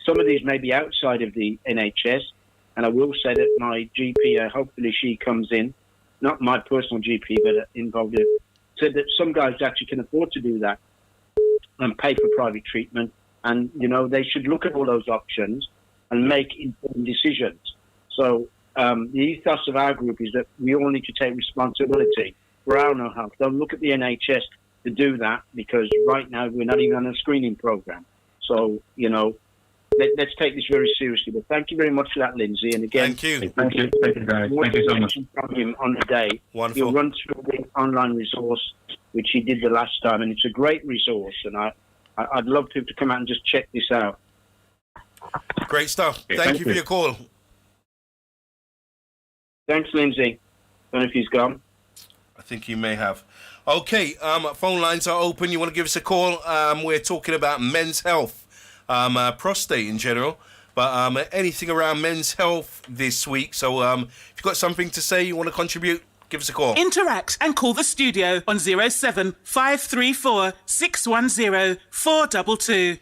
some of these may be outside of the NHS. And I will say that my GP, hopefully she comes in, not my personal GP, but involved in, said that some guys actually can afford to do that and pay for private treatment. And, they should look at all those options and make informed decisions. So the ethos of our group is that we all need to take responsibility for our own health. Don't look at the NHS to do that, because right now we're not even on a screening program. So, let's take this very seriously. But thank you very much for that, Lindsay. And again,
Thank you.
Thank you, guys. Thank you so much.
From him on the day.
Wonderful.
He'll run through the online resource, which he did the last time, and it's a great resource. And I'd love to come out and just check this out.
Great stuff.
Okay,
Thank you for your call.
Thanks, Lindsay. Don't know if he's gone.
I think you may have. Okay, phone lines are open. You want to give us a call? We're talking about men's health, prostate in general, but anything around men's health this week. So if you've got something to say, you want to contribute, give us a call.
Interact and call the studio on 07 534 610 422.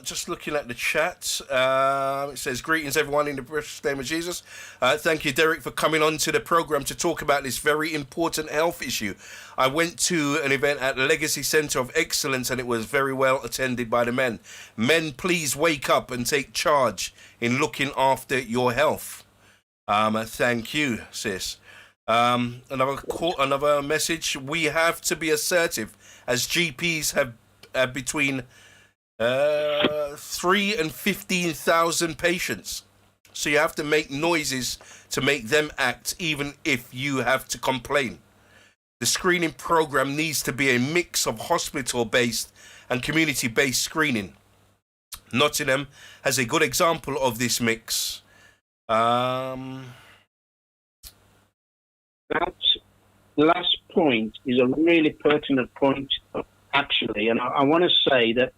Just looking at the chat, it says, greetings everyone in the precious name of Jesus. Thank you, Derek, for coming on to the program to talk about this very important health issue. I went to an event at Legacy Centre of Excellence and it was very well attended by the men. Men, please wake up and take charge in looking after your health. Thank you, sis. Another message. We have to be assertive, as GPs have between 3 and 15,000 patients. So you have to make noises to make them act, even if you have to complain. The screening program needs to be a mix of hospital-based and community-based screening. Nottingham has a good example of this mix.
That last point is a really pertinent point, actually, and I want to say that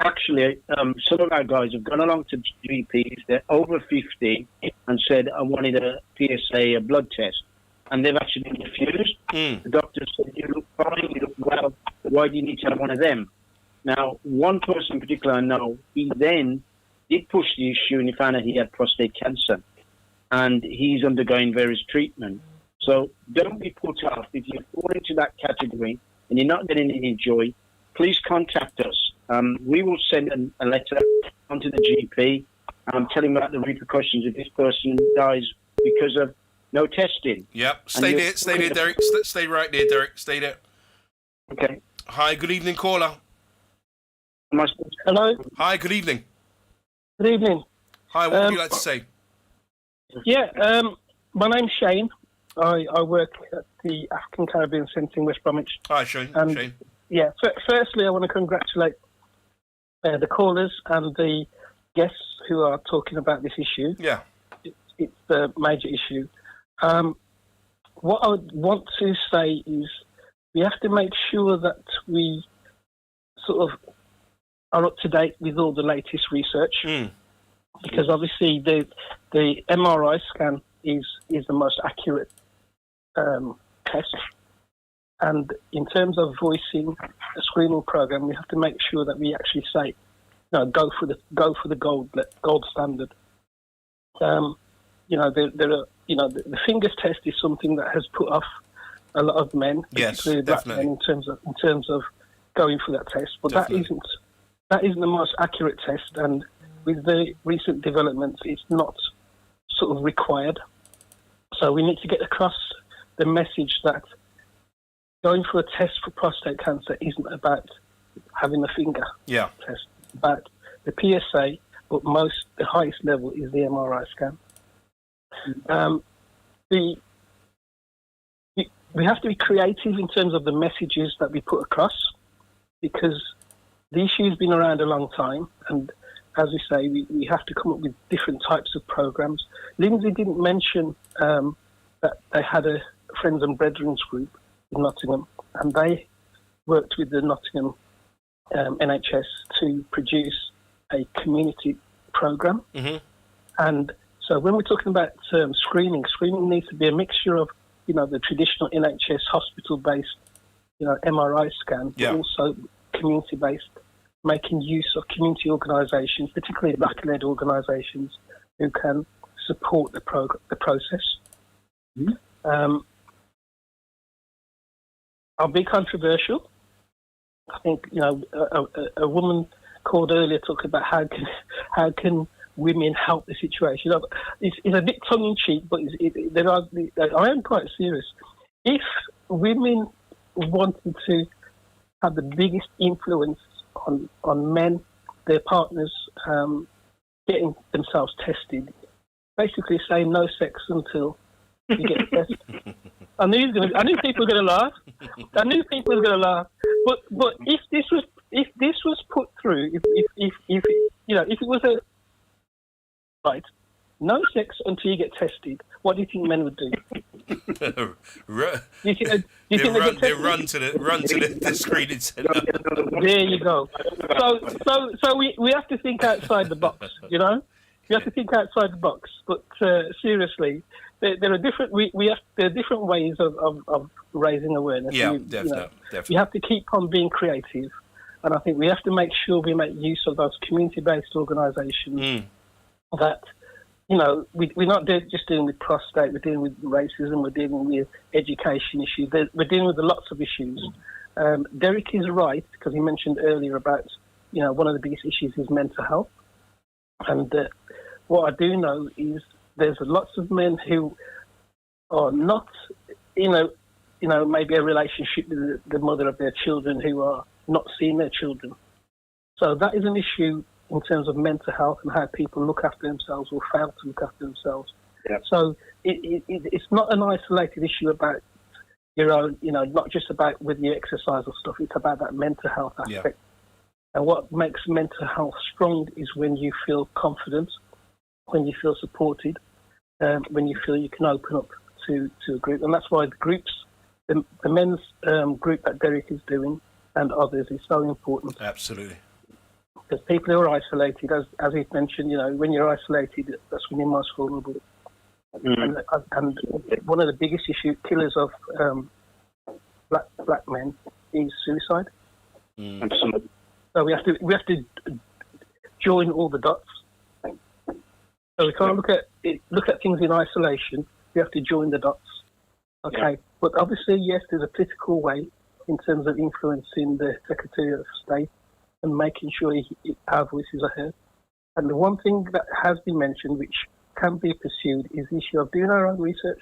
actually, some of our guys have gone along to GPs. They're over 50 and said, "I wanted a PSA, a blood test," and they've actually been refused. The doctor said, "You look fine, you look well. Why do you need to have one of them?" Now, one person in particular I know, he then did push the issue and he found out he had prostate cancer, and he's undergoing various treatment. So don't be put off if you fall into that category and you're not getting any joy. Please contact us. We will send a letter onto the GP telling about the repercussions if this person dies because of no testing.
Yep. Stay there, Derek. Stay right there, Derek. Stay there.
Okay.
Hi, good evening, caller.
Hello.
Hi, good evening.
Good evening.
Hi, what would you like to say?
Yeah, my name's Shane. I work at the African Caribbean Centre in West Bromwich.
Hi, Shane. Shane.
Yeah, firstly, I want to congratulate the callers and the guests who are talking about this issue.
Yeah.
It's a major issue. What I would want to say is we have to make sure that we sort of are up to date with all the latest research, because obviously the MRI scan is the most accurate test. And in terms of voicing a screening program, we have to make sure that we actually say, go for the gold standard. The fingers test is something that has put off a lot of men, particularly black men, in terms of going for that test. But definitely. that isn't the most accurate test, and with the recent developments, it's not sort of required. So we need to get across the message that going for a test for prostate cancer isn't about having the finger test. It's about the PSA, but the highest level is the MRI scan. We have to be creative in terms of the messages that we put across, because the issue's been around a long time, and as we say, we have to come up with different types of programs. Lindsay didn't mention that they had a Friends and Brethren group in Nottingham, and they worked with the Nottingham NHS to produce a community program. And so when we're talking about screening needs to be a mixture of, the traditional NHS hospital-based, MRI scan, but also community-based, making use of community organisations, particularly black-led organisations, who can support the process. I'll be controversial. I think, a woman called earlier talking about how can women help the situation. It's a bit tongue-in-cheek, but I am quite serious. If women wanted to have the biggest influence on men, their partners, getting themselves tested, basically say no sex until you get tested. I knew people were going to laugh. But if this was put through, if it was a right, no sex until you get tested, what do you think men would do? They
run to the screening centre.
There you go. So we have to think outside the box. We have to think outside the box. But seriously, there are different. There are different ways of raising awareness.
Yeah, definitely.
We have to keep on being creative, and I think we have to make sure we make use of those community-based organisations that. We're not just dealing with prostate, we're dealing with racism, we're dealing with education issues, we're dealing with lots of issues. Derek is right, because he mentioned earlier about, one of the biggest issues is mental health. And what I do know is there's lots of men who are not, maybe a relationship with the mother of their children, who are not seeing their children. So that is an issue in terms of mental health and how people look after themselves or fail to look after themselves. Yeah. So it's not an isolated issue about your own, not just about whether you exercise or stuff. It's about that mental health aspect. Yeah. And what makes mental health strong is when you feel confident, when you feel supported, when you feel you can open up to a group. And that's why the groups, the men's group that Derek is doing and others is so important.
Absolutely.
Because people who are isolated, as he mentioned, when you're isolated, that's when you're most vulnerable. And one of the biggest killers of black men is suicide.
Absolutely.
So we have to join all the dots. So we can't look at things in isolation. We have to join the dots. Okay, yeah. But obviously, yes, there's a political way in terms of influencing the Secretary of State and making sure our voices are heard. And the one thing that has been mentioned, which can be pursued, is the issue of doing our own research.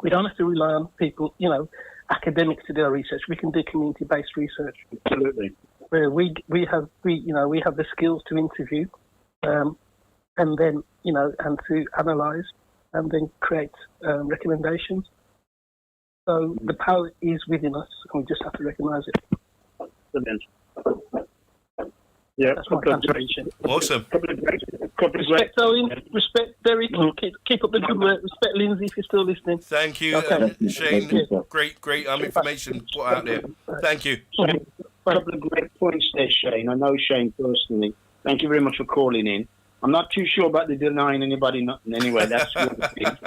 We don't have to rely on people, academics to do our research. We can do community-based research.
Absolutely.
Where we have the skills to interview, and then and to analyse and then create recommendations. So the power is within us, and we just have to recognise it.
Brilliant. Yeah,
that's my contribution.
Awesome.
Respect Owen, respect Derek, keep up the good work. Respect Lindsay if you're still listening.
Thank you, Shane. Great information put out there. Thank you.
A couple of great points there, Shane. I know Shane personally. Thank you very much for calling in. I'm not too sure about the denying anybody nothing anyway. That's one of the things.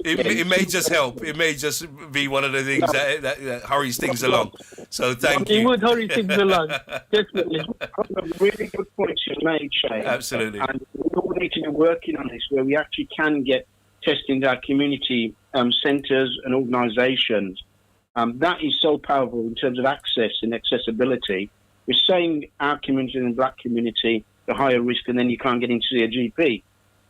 It may just help. It may just be one of the things that hurries things along. So thank you.
It would hurry things along, definitely.
Really good points you made, Shane.
Absolutely.
And we all need to be working on this, where we actually can get testing to our community centres and organisations. That is so powerful in terms of access and accessibility. We're saying our community and black community, the higher risk, and then you can't get in to see a GP.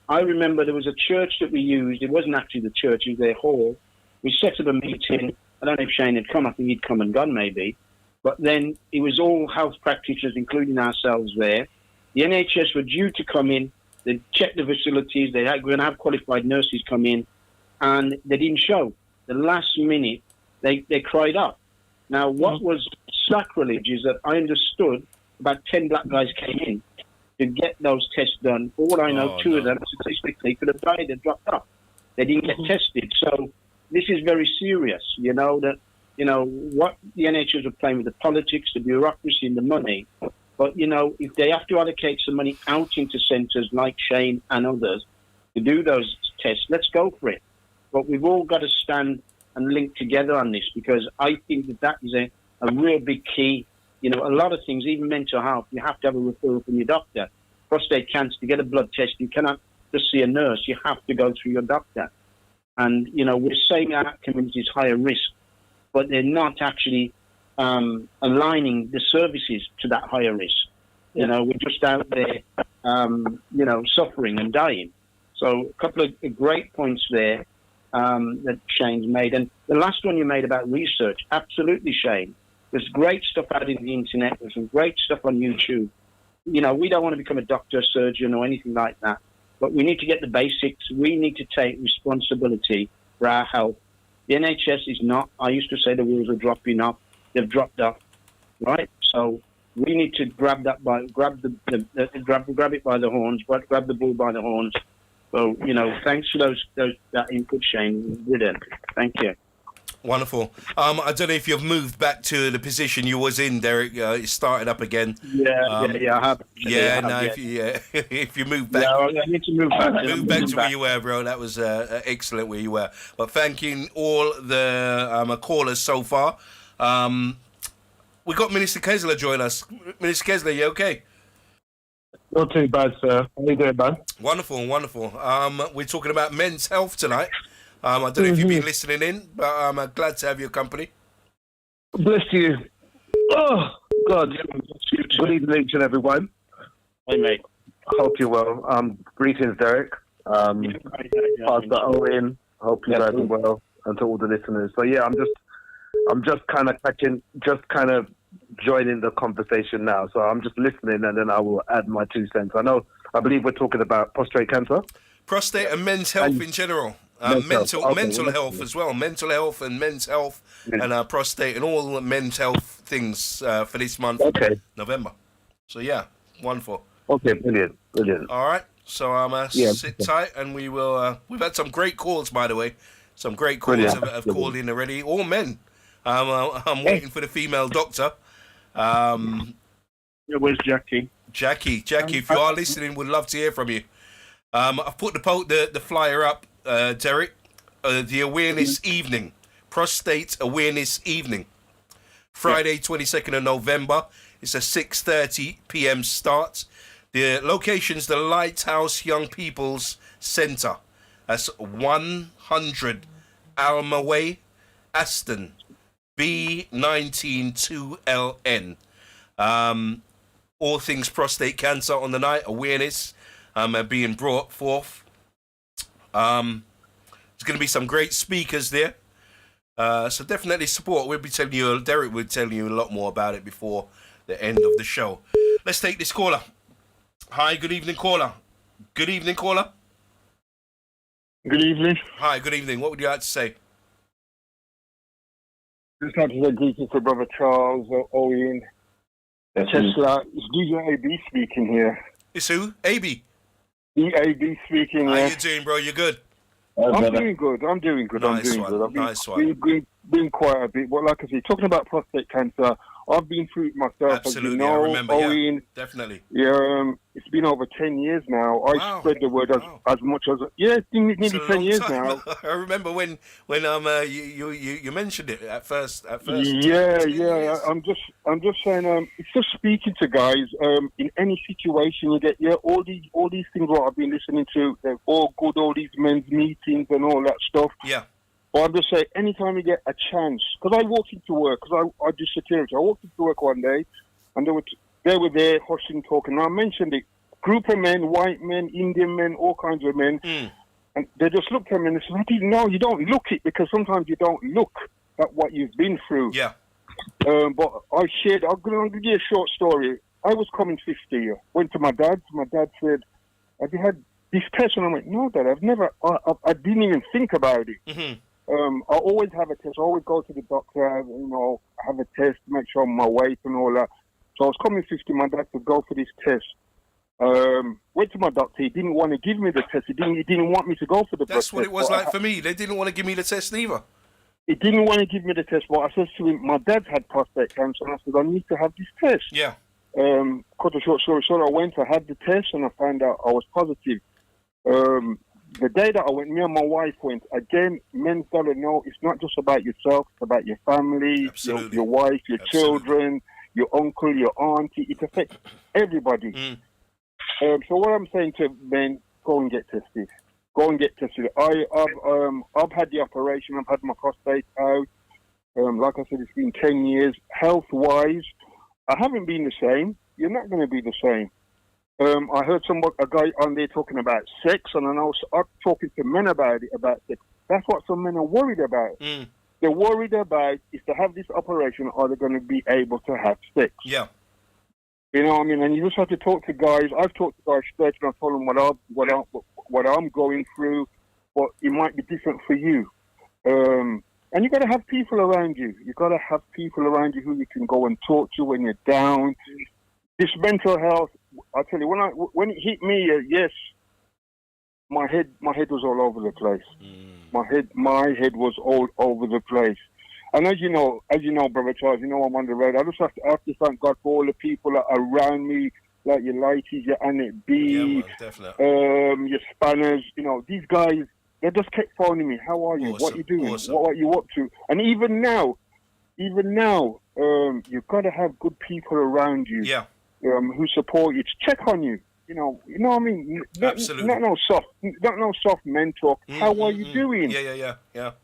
I remember there was a church that we used. It wasn't actually the church, it was their hall. We set up a meeting. I don't know if Shane had come. I think he'd come and gone maybe. But then it was all health practitioners, including ourselves there. The NHS were due to come in. They checked the facilities. We're going to have qualified nurses come in. And they didn't show. The last minute, they cried out. Now, what was sacrilege is that I understood about 10 black guys came in to get those tests done. For all I know, two of them statistically could have died and dropped off. They didn't get tested. So this is very serious, what the NHS are playing with the politics, the bureaucracy and the money. But, if they have to allocate some money out into centres like Shane and others to do those tests, let's go for it. But we've all got to stand and link together on this, because I think that is a real big key. A lot of things, even mental health, you have to have a referral from your doctor. Prostate cancer, to get a blood test, you cannot just see a nurse. You have to go through your doctor. And, we're saying our community is higher risk, but they're not actually aligning the services to that higher risk.
Yeah.
We're just out there, suffering and dying. So a couple of great points there that Shane's made. And the last one you made about research, absolutely, Shane. There's great stuff out in the internet. There's some great stuff on YouTube. We don't want to become a doctor, surgeon, or anything like that. But we need to get the basics. We need to take responsibility for our health. The NHS is not. I used to say the wheels are dropping off. They've dropped off, right? So we need to grab it by the horns, grab the bull by the horns. So thanks for that input, Shane. Brilliant. Thank you.
Wonderful. I don't know if you've moved back to the position you was in, Derek. It started up again.
Yeah, I have.
If you move back,
I need to move back.
Move back to where you were, bro. That was excellent where you were. But thanking all the callers so far. We got Minister Kessler join us. Minister Kessler, you okay?
Not too bad, sir. How you doing, man?
Wonderful. We're talking about men's health tonight. I don't know if you've been listening in, but I'm glad to have your company.
Bless you. Oh, God. Good evening, each and everyone.
Hey, mate.
I hope you're well. Greetings, Derek. Pastor Owen. Hope you guys are well, and to all the listeners. So, yeah, I'm just kind of joining the conversation now. So I'm just listening, and then I will add my 2 cents. I believe we're talking about prostate cancer.
Prostate and men's health in general. Mental health as well. Mental health and men's health and prostate and all the men's health things for this month, November. So, yeah, wonderful.
Okay, brilliant.
All right. So sit tight, and we will. We've had some great calls, by the way. Some great calls have called in already. All men. I'm waiting for the female doctor.
Where's Jackie?
Jackie, if you are listening, would love to hear from you. I've put the flyer up, Derek. The awareness evening, prostate awareness evening, Friday, 22nd of November. It's a 6:30 p.m. start. The location's the Lighthouse Young People's Centre. That's 100 Alma Way, Aston, B192LN. All things prostate cancer on the night, awareness being brought forth. There's going to be some great speakers there. So definitely support. Derek will tell you a lot more about it before the end of the show. Let's take this caller. Hi, good evening, caller. Good evening, caller.
Good evening.
Hi, good evening. What would you like to say?
Just like to say greetings to Brother Charles, Owen, Tesla. It's DJ AB speaking here.
It's who? AB?
AB speaking.
How you doing, bro? You good?
I'm doing good. I've been quite a bit. But like I say, talking about prostate cancer, I've been through it myself.
Absolutely,
as you know,
I remember.
Owen,
definitely.
Yeah, it's been over 10 years now. I spread the word as much as it's been nearly 10 years now.
I remember when you mentioned it at first.
Yeah. I'm just saying. It's just speaking to guys. In any situation you get, all these things what I've been listening to, they're all good. All these men's meetings and all that stuff.
Yeah.
But I'm just saying, anytime you get a chance, because I walked into work, because I do security. I walked into work one day, and they were there, hushing, talking. And I mentioned it. Group of men, white men, Indian men, all kinds of men. And they just looked at me and they said, I didn't know, you don't look it, because sometimes you don't look at what you've been through.
Yeah.
But I'm going to give you a short story. I was coming 50. Went to my dad. My dad said, have you had this test? And I went, no, Dad, I didn't even think about it.
Mm-hmm.
I always have a test. I always go to the doctor, have a test, make sure my weight and all that. So I was coming 50, my dad to go for this test. Went to my doctor. He didn't want to give me the test. He didn't want me to go for the
That's
blood
what
test.
it was like for me. They didn't want to give me the test either.
He didn't want to give me the test, but I said to him, my dad had prostate cancer, and I said, I need to have this test.
Yeah.
Cut a short story short, I went, I had the test, and I found out I was positive. The day that I went, me and my wife went, again, men's got to know it's not just about yourself, it's about your family, your wife, your children, your uncle, your auntie. It affects everybody. So what I'm saying to men, go and get tested. Go and get tested. I've had the operation, I've had my prostate out. Like I said, it's been 10 years. Health-wise, I haven't been the same. You're not going to be the same. I heard a guy on there talking about sex, and I'm talking to men about sex. That's what some men are worried about. They're worried about is to have this operation, are they going to be able to have sex?
Yeah.
You know what I mean? And you just have to talk to guys. I've talked to guys straight, and I told them what I'm going through, but it might be different for you. And you got to have people around you. You got to have people around you who you can go and talk to when you're down. This mental health, I tell you, when it hit me, yes, my head was all over the place. My head was all over the place. And as you know, Brother Charles, I'm on the road. I just have to thank God for all the people that are around me, like your Lighties, your Annette B, your Spanners. These guys, they just kept phoning me. How are you?
Awesome.
What are you doing?
Awesome.
What are you up to? And even now, you've got to have good people around you.
Yeah.
Who support you, to check on you. You know what I mean?
Absolutely.
Not no soft men talk. How are you doing?
Yeah.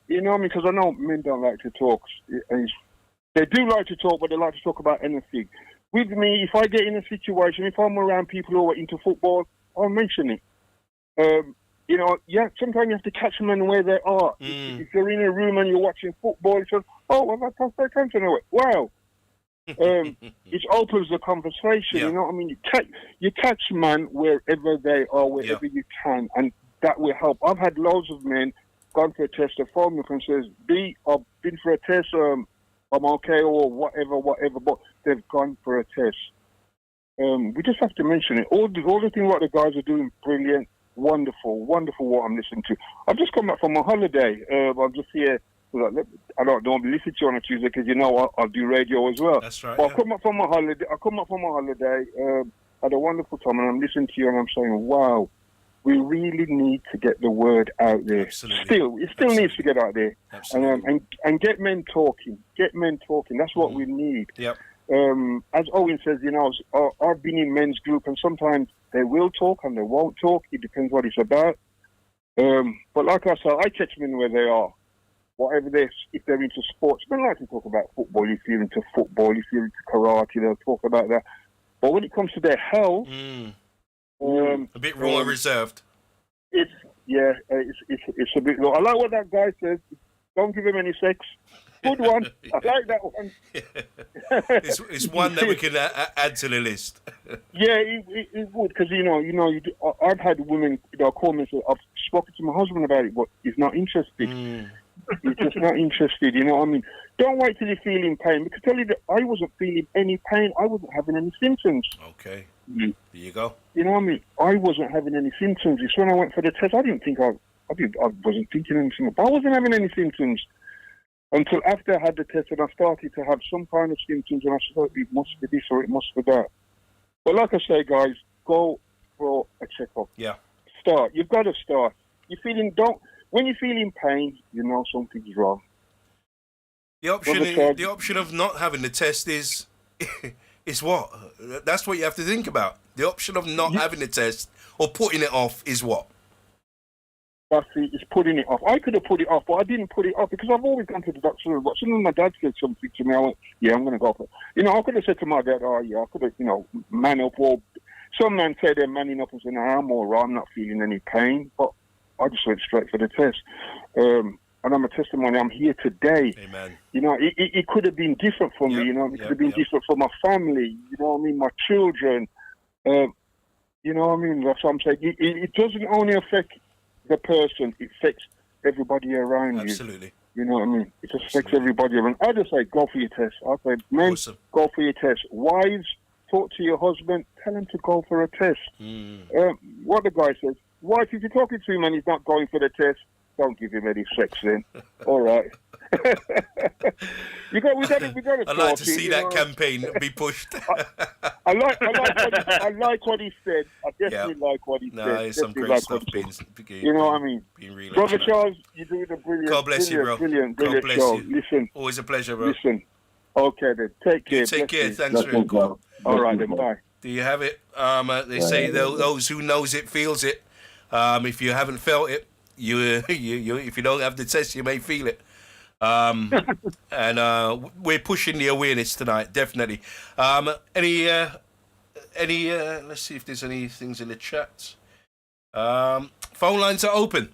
You know what I mean? Because I know men don't like to talk. They do like to talk, but they like to talk about anything. With me, if I get in a situation, if I'm around people who are into football, I'll mention it. Sometimes you have to catch men where they are. If you're in a room and you're watching football, you say, oh, well, that's prostate cancer. Wow. It opens the conversation. You know what I mean? You catch man wherever they are, wherever you can, and that will help. I've had loads of men gone for a test. They phone me and says, I've been for a test, I'm okay, or whatever, but they've gone for a test. We just have to mention it. All the things what the guys are doing, brilliant, wonderful what I'm listening to. I've just come back from a holiday. I'm just here I don't normally listen to you on a Tuesday because I'll do radio as well.
That's right.
But
Yeah.
I come up from my holiday. Had a wonderful time, and I'm listening to you, and I'm saying, wow, we really need to get the word out there.
Absolutely.
It still needs to get out there, and get men talking. Get men talking. That's what we need.
Yep.
As Owen says, I've been in men's group, and sometimes they will talk and they won't talk. It depends what it's about. But like I said, I catch men where they are. Whatever if they're into sports, men like to talk about football. If you're into football, if you're into karate, they'll talk about that. But when it comes to their health,
a bit raw and reserved.
It's a bit low. I like what that guy says. Don't give him any sex. Good one. I like that one.
It's one that we can add to the list.
Yeah, it would, because I've had women call me and say, I've spoken to my husband about it, but he's not interested. He's just not interested. You know what I mean? Don't wait till you feel in pain. Because tell you that I wasn't feeling any pain. I wasn't having any symptoms.
Okay. There you go.
You know what I mean? I wasn't having any symptoms. It's when I went for the test. I didn't think I wasn't thinking anything. But I wasn't having any symptoms until after I had the test, and I started to have some kind of symptoms, and I thought it must be this or it must be that. But like I say, guys, go for a checkup.
Yeah.
Start. You've got to start. When you feel in pain, you know something's wrong.
The option of not having the test is what? That's what you have to think about. The option of not having the test or putting it off is what?
That's it, it's putting it off. I could have put it off, but I didn't put it off because I've always gone to the doctor. But soon as my dad said something to me, I went, yeah, I'm going to go for it. I could have said to my dad, oh, yeah, I could have, man up. Or some men say they're manning up and saying, no, I'm all right, I'm not feeling any pain. But I just went straight for the test. And I'm a testimony. I'm here today.
Amen.
It could have been different for me. It could have been different for my family. You know what I mean? My children. You know what I mean? That's what I'm saying. It doesn't only affect the person; it affects everybody around you.
Absolutely.
You know what I mean? It affects everybody around. I just say, go for your test. I say, men, go for your test. Wives, talk to your husband. Tell him to go for a test. What the guy says. Wife, if you're talking to him and he's not going for the test, don't give him any sex then. All right. we got to
I'd like to see that campaign be pushed.
I like what he said. I definitely like what he said.
No, it's some great stuff
you know what I mean? Brother Charles, you're doing a brilliant,
God bless you, bro.
Brilliant
God bless
show.
you.
Listen.
Always a pleasure, bro.
Listen. Okay, then. Take care.
You take care. Thanks for your call.
All right, then. Bye.
Do you have it? They say those who knows it feels it. If you haven't felt it, you if you don't have the test, you may feel it. And we're pushing the awareness tonight, definitely. Any? Let's see if there's any things in the chat. Phone lines are open.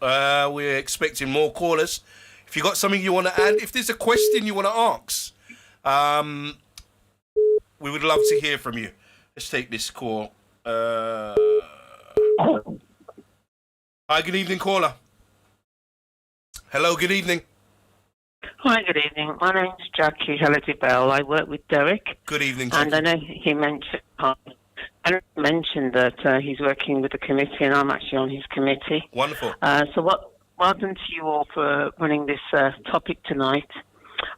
We're expecting more callers. If you got something you want to add, if there's a question you want to ask, we would love to hear from you. Let's take this call. Hi, good evening, caller. Hello, good evening.
Hi, good evening. My name's Jackie Halliday Bell. I work with Derek.
Good evening, Jackie.
And I know he mentioned that he's working with the committee, and I'm actually on his committee.
Wonderful.
So well done to you all for running this topic tonight.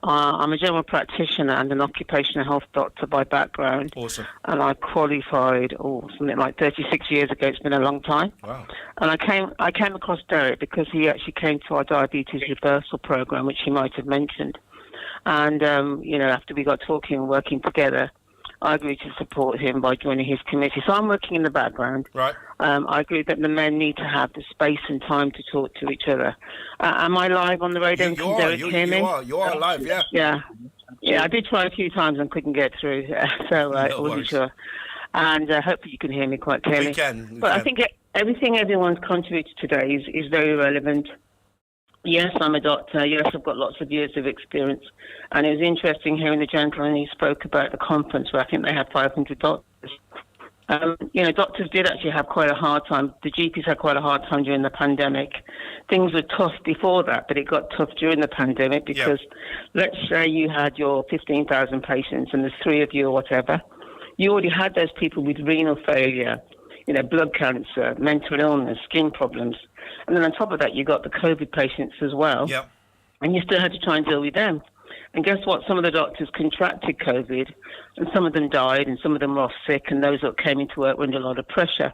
I'm a general practitioner and an occupational health doctor by background.
Awesome.
And I qualified, something like 36 years ago. It's been a long time.
Wow.
And I came across Derek because he actually came to our diabetes reversal program, which he might have mentioned. And, after we got talking and working together, I agreed to support him by joining his committee. So I'm working in the background.
Right.
I agree that the men need to have the space and time to talk to each other. Am I live on the radio?
You are live, yeah.
Yeah, I did try a few times and couldn't get through, so I wasn't sure. And hopefully you can hear me quite clearly.
We can.
I think everything everyone's contributed today is very relevant. Yes, I'm a doctor. Yes, I've got lots of years of experience. And it was interesting hearing the gentleman who spoke about the conference where I think they had 500 doctors. Doctors did actually have quite a hard time. The GPs had quite a hard time during the pandemic. Things were tough before that, but it got tough during the pandemic because let's say you had your 15,000 patients and there's 3 of you or whatever. You already had those people with renal failure, blood cancer, mental illness, skin problems. And then on top of that, you got the COVID patients as well.
Yep.
and you still had to try and deal with them. And guess what? Some of the doctors contracted COVID, and some of them died, and some of them were off sick, and those that came into work were under a lot of pressure.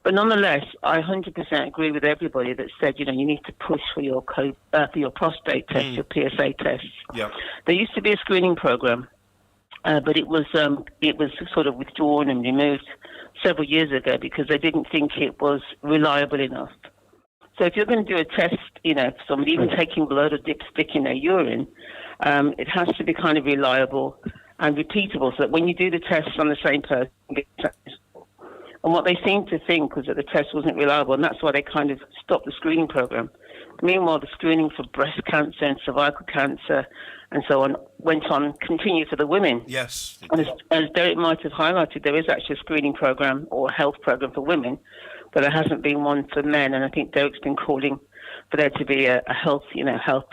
But nonetheless, I 100% agree with everybody that said, you need to push for your prostate test, your PSA tests.
Yeah.
There used to be a screening program, but it was sort of withdrawn and removed several years ago because they didn't think it was reliable enough. So if you're going to do a test, for somebody even taking blood or dipstick in their urine, it has to be kind of reliable and repeatable, so that when you do the tests on the same person, and what they seemed to think was that the test wasn't reliable, and that's why they kind of stopped the screening program. Meanwhile, the screening for breast cancer and cervical cancer and so on continued for the women.
Yes.
And as Derek might have highlighted, there is actually a screening program or a health program for women, but there hasn't been one for men. And I think Derek's been calling for there to be a health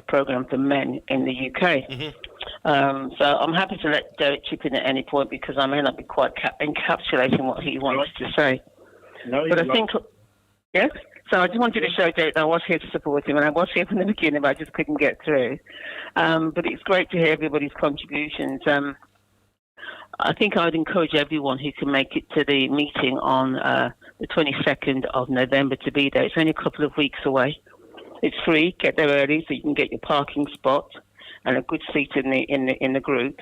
program for men in the UK.
Mm-hmm.
So I'm happy to let Derek chip in at any point because I may not be quite encapsulating what he wants to say. But I think, yes. So I just wanted to show Derek that I was here to support him, and I was here from the beginning, but I just couldn't get through. But it's great to hear everybody's contributions. I think I would encourage everyone who can make it to the meeting on the 22nd of November to be there. It's only a couple of weeks away. It's free. Get there early so you can get your parking spot and a good seat in the group.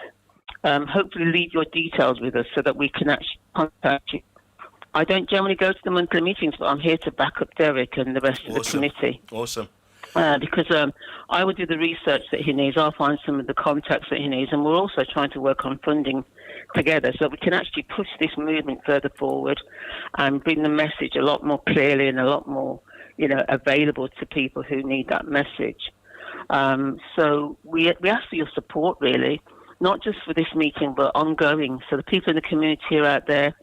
Hopefully leave your details with us so that we can actually contact you. I don't generally go to the monthly meetings, but I'm here to back up Derek and the rest of the committee.
Awesome.
Because I will do the research that he needs. I'll find some of the contacts that he needs, and we're also trying to work on funding together so we can actually push this movement further forward and bring the message a lot more clearly and a lot more, available to people who need that message. So we ask for your support, really, not just for this meeting, but ongoing. So the people in the community are out there,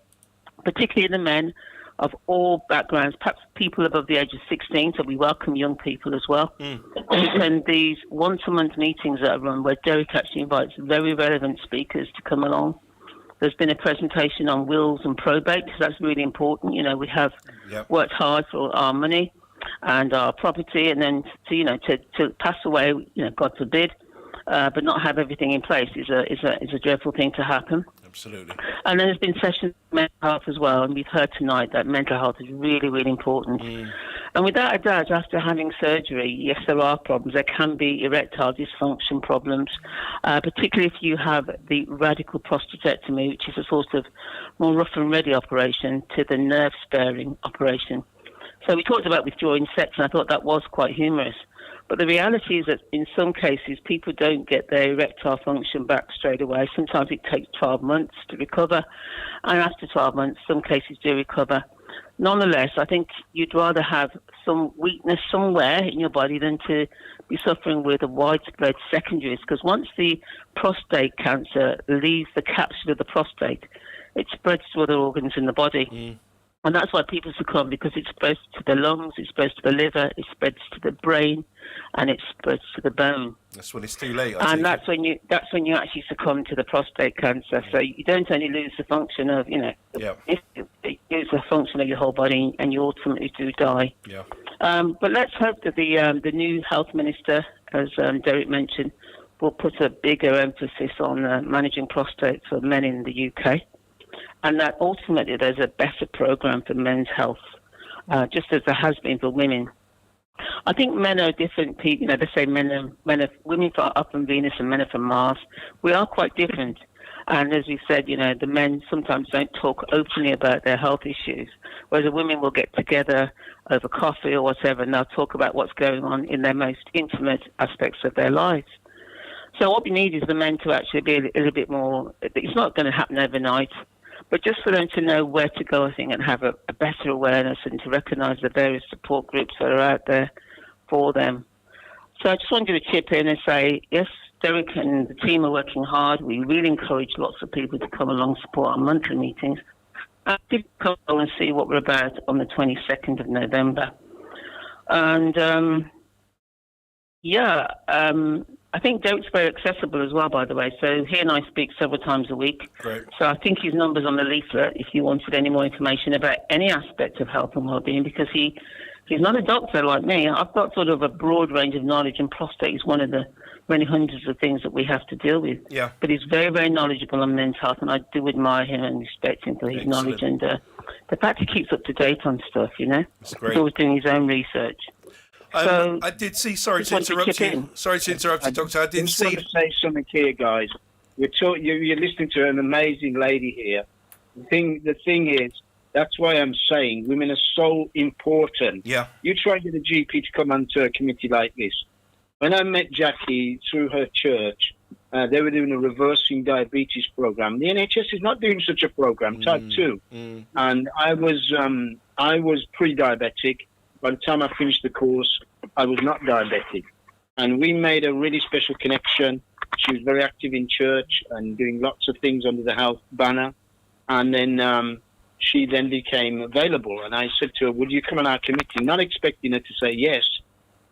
particularly the men of all backgrounds, perhaps people above the age of 16, so we welcome young people as well. We attend these once-a-month meetings that are run where Derek actually invites very relevant speakers to come along. There's been a presentation on wills and probate, because that's really important. We have worked hard for our money and our property, and then to pass away, God forbid, but not have everything in place is a dreadful thing to happen.
Absolutely.
And then there's been sessions on mental health as well, and we've heard tonight that mental health is really, really important. And without a doubt, after having surgery, yes, there are problems. There can be erectile dysfunction problems, particularly if you have the radical prostatectomy, which is a sort of more rough and ready operation, to the nerve-sparing operation. So we talked about withdrawing sex, and I thought that was quite humorous. But the reality is that in some cases, people don't get their erectile function back straight away. Sometimes it takes 12 months to recover. And after 12 months, some cases do recover. Nonetheless, I think you'd rather have some weakness somewhere in your body than to be suffering with a widespread secondaries. Because once the prostate cancer leaves the capsule of the prostate, it spreads to other organs in the body. And that's why people succumb, because it spreads to the lungs, it spreads to the liver, it spreads to the brain, and it spreads to the bone.
That's when it's too late.
And that's when you actually succumb to the prostate cancer. So you don't only lose the function of, you lose the function of your whole body, and you ultimately do die.
Yeah.
But let's hope that the new health minister, as Derek mentioned, will put a bigger emphasis on managing prostate for men in the UK. And that ultimately there's a better program for men's health, just as there has been for women. I think men are different people. They say women are up from Venus and men are from Mars. We are quite different. And as we said, the men sometimes don't talk openly about their health issues, whereas the women will get together over coffee or whatever, and they'll talk about what's going on in their most intimate aspects of their lives. So what we need is the men to actually be a little bit more. It's not going to happen overnight. But just for them to know where to go, I think, and have a better awareness and to recognise the various support groups that are out there for them. So I just wanted to chip in and say, yes, Derek and the team are working hard. We really encourage lots of people to come along, support our monthly meetings. And to come along and see what we're about on the 22nd of November. And, I think Derek's very accessible as well, by the way. So he and I speak several times a week.
Great.
So I think his number's on the leaflet if you wanted any more information about any aspect of health and well-being, because he He's not a doctor like me. I've got sort of a broad range of knowledge, and prostate is one of the many hundreds of things that we have to deal with.
Yeah.
But he's very, very knowledgeable on men's health, and I do admire him and respect him for his knowledge and the fact he keeps up to date on stuff, you know.
That's great.
He's always doing his own research. So
I did see. Sorry to
want to
interrupt
chip
you.
in.
Sorry to interrupt you, Doctor. I did
just want
see.
to say something here, guys. You're listening to an amazing lady here. The thing is, that's why I'm saying women are so important.
Yeah.
You try and get a GP to come onto a committee like this. When I met Jackie through her church, they were doing a reversing diabetes program. The NHS is not doing such a program, type 2. And I was pre-diabetic. By the time I finished the course, I was not diabetic. And we made a really special connection. She was very active in church and doing lots of things under the health banner. And then she then became available. And I said to her, would you come on our committee? Not expecting her to say yes.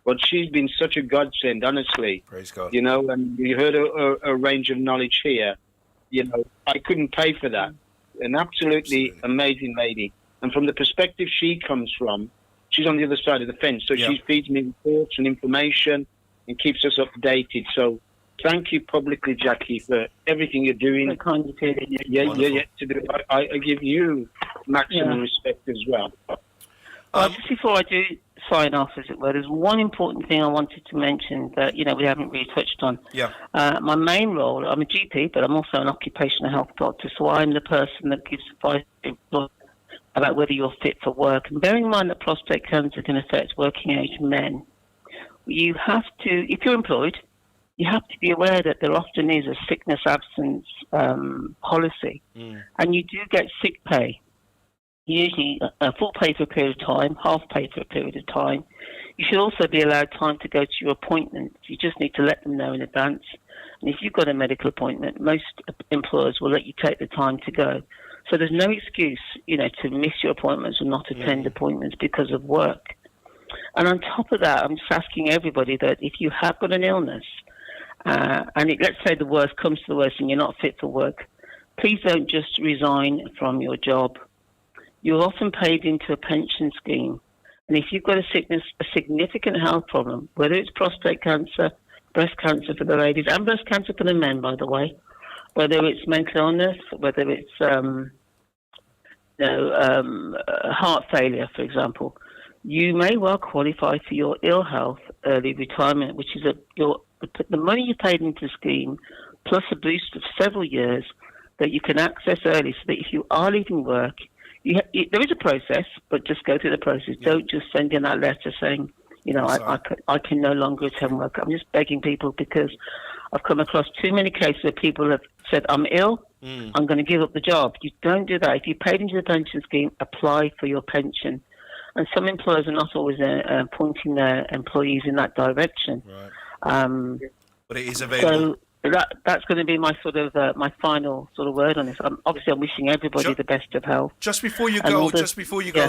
But she's been such a godsend, honestly.
Praise God.
You know, and you heard a range of knowledge here. You know, I couldn't pay for that. An absolutely amazing lady. And from the perspective she comes from, she's on the other side of the fence. So she feeds me reports and information and keeps us updated. So thank you publicly, Jackie, for everything you're doing. Yeah, to do. I give you maximum respect as well.
Just before I do sign off, as it were, there's one important thing I wanted to mention that, you know, we haven't really touched on.
Yeah.
My main role, I'm a GP, but I'm also an occupational health doctor, so I'm the person that gives advice about whether you're fit for work. And bearing in mind that prostate cancer can affect working age men, you have to, if you're employed, you have to be aware that there often is a sickness absence policy, and you do get sick pay. Usually full pay for a period of time, half pay for a period of time. You should also be allowed time to go to your appointments. You just need to let them know in advance. And if you've got a medical appointment, most employers will let you take the time to go. So there's no excuse, you know, to miss your appointments or not attend appointments because of work. And on top of that, I'm just asking everybody that if you have got an illness, let's say the worst comes to the worst and you're not fit for work, please don't just resign from your job. You're often paid into a pension scheme. And if you've got a significant health problem, whether it's prostate cancer, breast cancer for the ladies, and breast cancer for the men, by the way, whether it's mental illness, whether it's heart failure, for example, you may well qualify for your ill health early retirement, which is the money you paid into the scheme plus a boost of several years that you can access early, so that if you are leaving work, there is a process, but just go through the process. Yeah. Don't just send in that letter saying, you know, I can no longer attend work. I'm just begging people, because I've come across too many cases where people have said, I'm ill, I'm going to give up the job. You don't do that. If you paid into the pension scheme, apply for your pension. And some employers are not always pointing their employees in that direction.
Right. But it is available.
So that's going to be my sort of my final sort of word on this. I'm wishing everybody the best of health.
Just before you go,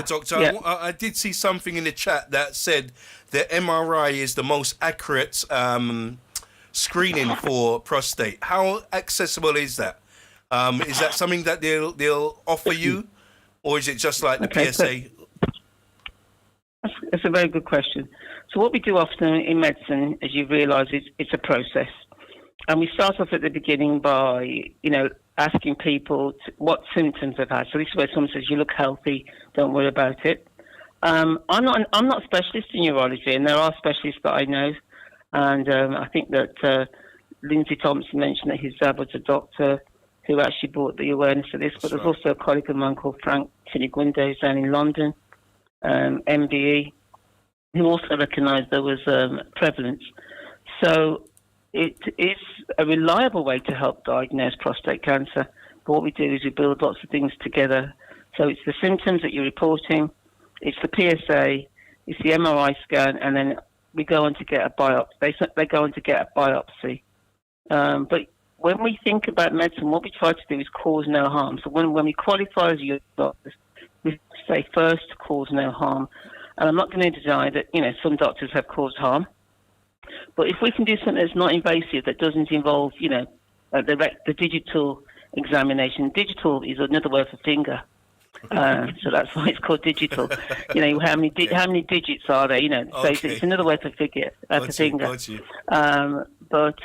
Doctor, I did see something in the chat that said that MRI is the most accurate screening for prostate. How accessible is that? Is that something that they'll offer you, or is it just like the PSA?
That's a very good question. So what we do often in medicine, as you realise, is it's a process. And we start off at the beginning by, you know, asking people what symptoms they've had. So this is where someone says, you look healthy, don't worry about it. I'm not a specialist in urology, and there are specialists that I know. And I think that Lindsay Thompson mentioned that his dad was a doctor who actually brought the awareness of this. But there's also a colleague of mine called Frank Tinigundo, who's down in London, MBE, who also recognised there was prevalence. So it is a reliable way to help diagnose prostate cancer. But what we do is we build lots of things together. So it's the symptoms that you're reporting, it's the PSA, it's the MRI scan, and then we go on to get a biopsy. They go on to get a biopsy. But when we think about medicine, what we try to do is cause no harm. So when we qualify as your doctors, we say first, cause no harm. And I'm not going to deny that, you know, some doctors have caused harm. But if we can do something that's not invasive, that doesn't involve, you know, the digital examination. Digital is another word for finger. So that's why it's called digital. You know, how many digits are there? You know, so it's another way for finger.
Got you.
But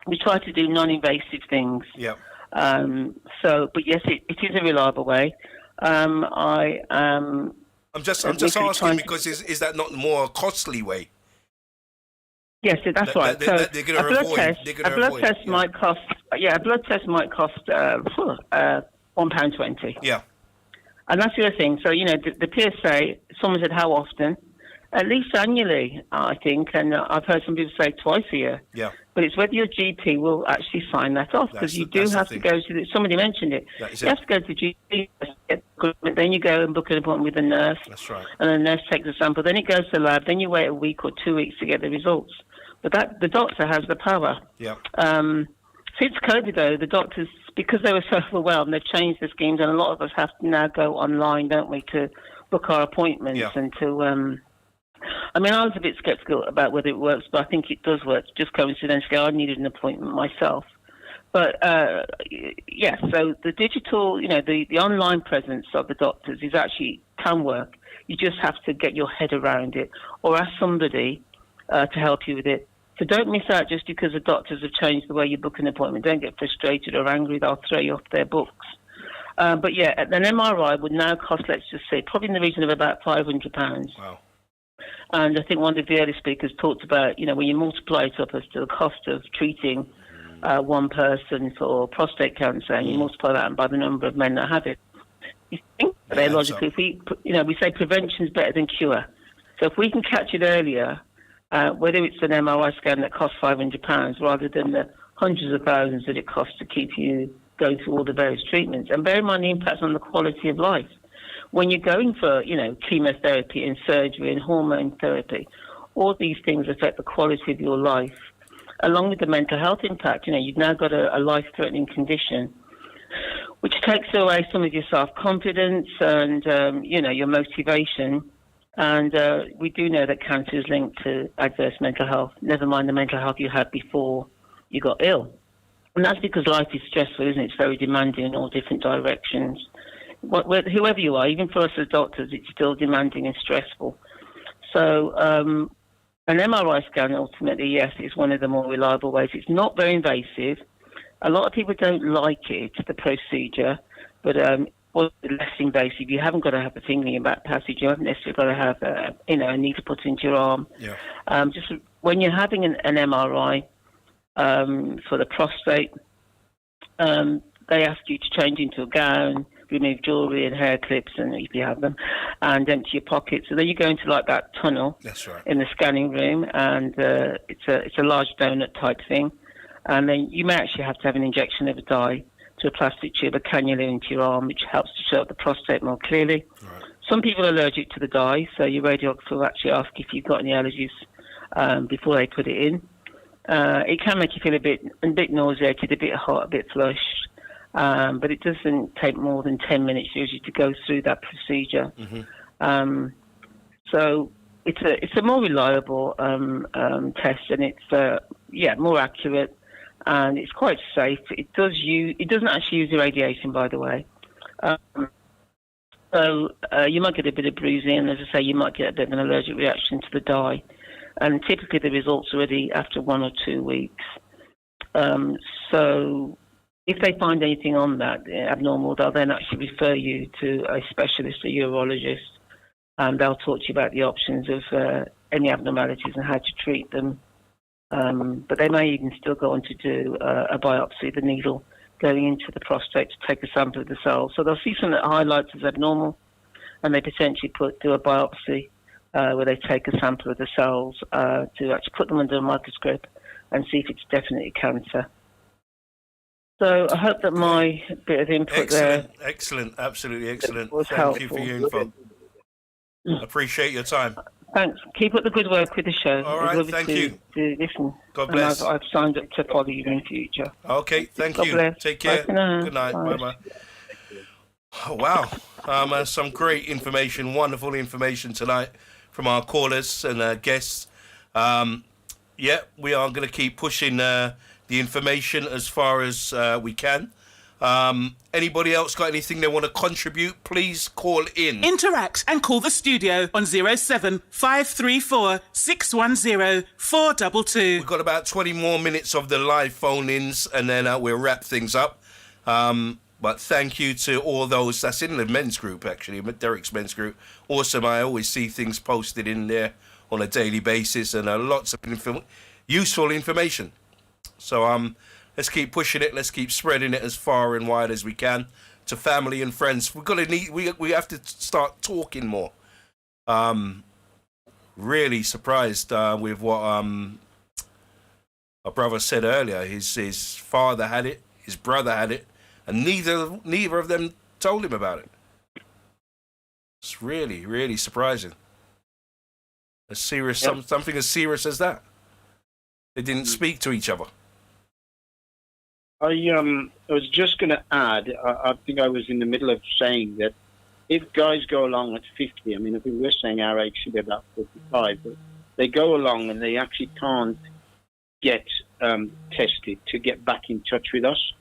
we try to do non-invasive things.
Yeah.
But yes, it is a reliable way. I'm
just asking because is that not more costly way?
Yes, that's right. So
they're going to avoid.
A blood test might cost. Yeah, a blood test might cost £1.20.
Yeah.
And that's the other thing. So, you know, the PSA, someone said how often? At least annually, I think. And I've heard some people say twice a year.
Yeah.
But it's whether your GP will actually sign that off, because you do have to go to somebody mentioned it. You have to go to the GP, then you go and book an appointment with a nurse.
That's right.
And the nurse takes a sample. Then it goes to the lab. Then you wait a week or 2 weeks to get the results. But the doctor has the power.
Yeah.
Since COVID, though, the doctors, because they were so overwhelmed, they've changed the schemes, and a lot of us have to now go online, don't we, to book our appointments and to. I mean, I was a bit sceptical about whether it works, but I think it does work. Just coincidentally, I needed an appointment myself. But yeah, so the digital, you know, the online presence of the doctors can work. You just have to get your head around it, or ask somebody to help you with it. So don't miss out just because the doctors have changed the way you book an appointment. Don't get frustrated or angry. They'll throw you off their books. But yeah, an MRI would now cost, let's just say, probably in the region of about £500.
Wow.
And I think one of the early speakers talked about, you know, when you multiply it up as to the cost of treating one person for prostate cancer, and you multiply that by the number of men that have it, you think very logically, if we say prevention is better than cure. So if we can catch it earlier, whether it's an MRI scan that costs £500 rather than the hundreds of thousands that it costs to keep you going through all the various treatments, and bear in mind the impacts on the quality of life. When you're going for, you know, chemotherapy and surgery and hormone therapy, all these things affect the quality of your life, along with the mental health impact. You know, you've now got a life-threatening condition, which takes away some of your self-confidence and, you know, your motivation. And we do know that cancer is linked to adverse mental health, never mind the mental health you had before you got ill. And that's because life is stressful, isn't it? It's very demanding in all different directions. Whoever you are, even for us as doctors, it's still demanding and stressful. So an MRI scan, ultimately, yes, is one of the more reliable ways. It's not very invasive. A lot of people don't like it, the procedure, but less invasive. You haven't got to have a finger in your back passage. You haven't necessarily got to have a needle put into your arm.
Yeah.
Just when you're having an MRI for the prostate, they ask you to change into a gown, remove jewellery and hair clips, and if you have them, and empty your pockets. So then you go into like that tunnel.
That's right.
In the scanning room, and it's a large donut type thing, and then you may actually have to have an injection of a dye to a plastic tube, a cannula into your arm, which helps to show up the prostate more clearly. Right. Some people are allergic to the dye, so your radiographer will actually ask if you've got any allergies before they put it in. It can make you feel a bit nauseated, a bit hot, a bit flushed. But it doesn't take more than 10 minutes usually to go through that procedure. Mm-hmm. So it's a more reliable test, and it's more accurate, and it's quite safe. It doesn't actually use irradiation, by the way. So you might get a bit of bruising, and as I say, you might get a bit of an allergic reaction to the dye. And typically the results are ready after 1 or 2 weeks. So if they find anything on that abnormal, they'll then actually refer you to a specialist, a urologist, and they'll talk to you about the options of any abnormalities and how to treat them. But they may even still go on to do a biopsy, the needle going into the prostate to take a sample of the cells. So they'll see something that highlights as abnormal, and they potentially do a biopsy where they take a sample of the cells to actually put them under a microscope and see if it's definitely cancer. So I hope that my bit of input
Excellent, absolutely excellent.
Was
Thank
helpful.
you for your info. Appreciate your time.
Thanks. Keep up the good work with the show.
All right, thank you.
To listen.
God bless.
And I've signed up to follow you in future.
Okay, thank
God
you.
bless.
Take care.
Bye for now.
Good night.
Bye.
Bye-bye. Oh, wow. Some great information, wonderful information tonight from our callers and guests. We are going to keep pushing the information as far as we can. Anybody else got anything they want to contribute? Please call in.
Interact and call the studio on 07534 610 422.
We've got about 20 more minutes of the live phone-ins, and then we'll wrap things up. But thank you to all those. That's in the men's group, actually, Derek's men's group. Awesome. I always see things posted in there on a daily basis, and lots of useful information. So let's keep pushing it. Let's keep spreading it as far and wide as we can to family and friends. We have to start talking more. Really surprised with what our brother said earlier. His father had it, his brother had it, and neither of them told him about it. It's really, really surprising. Something as serious as that. They didn't speak to each other.
I was just going to add, I think I was in the middle of saying that if guys go along at 50, I mean, I think we're saying our age should be about 45, but they go along and they actually can't get tested to get back in touch with us.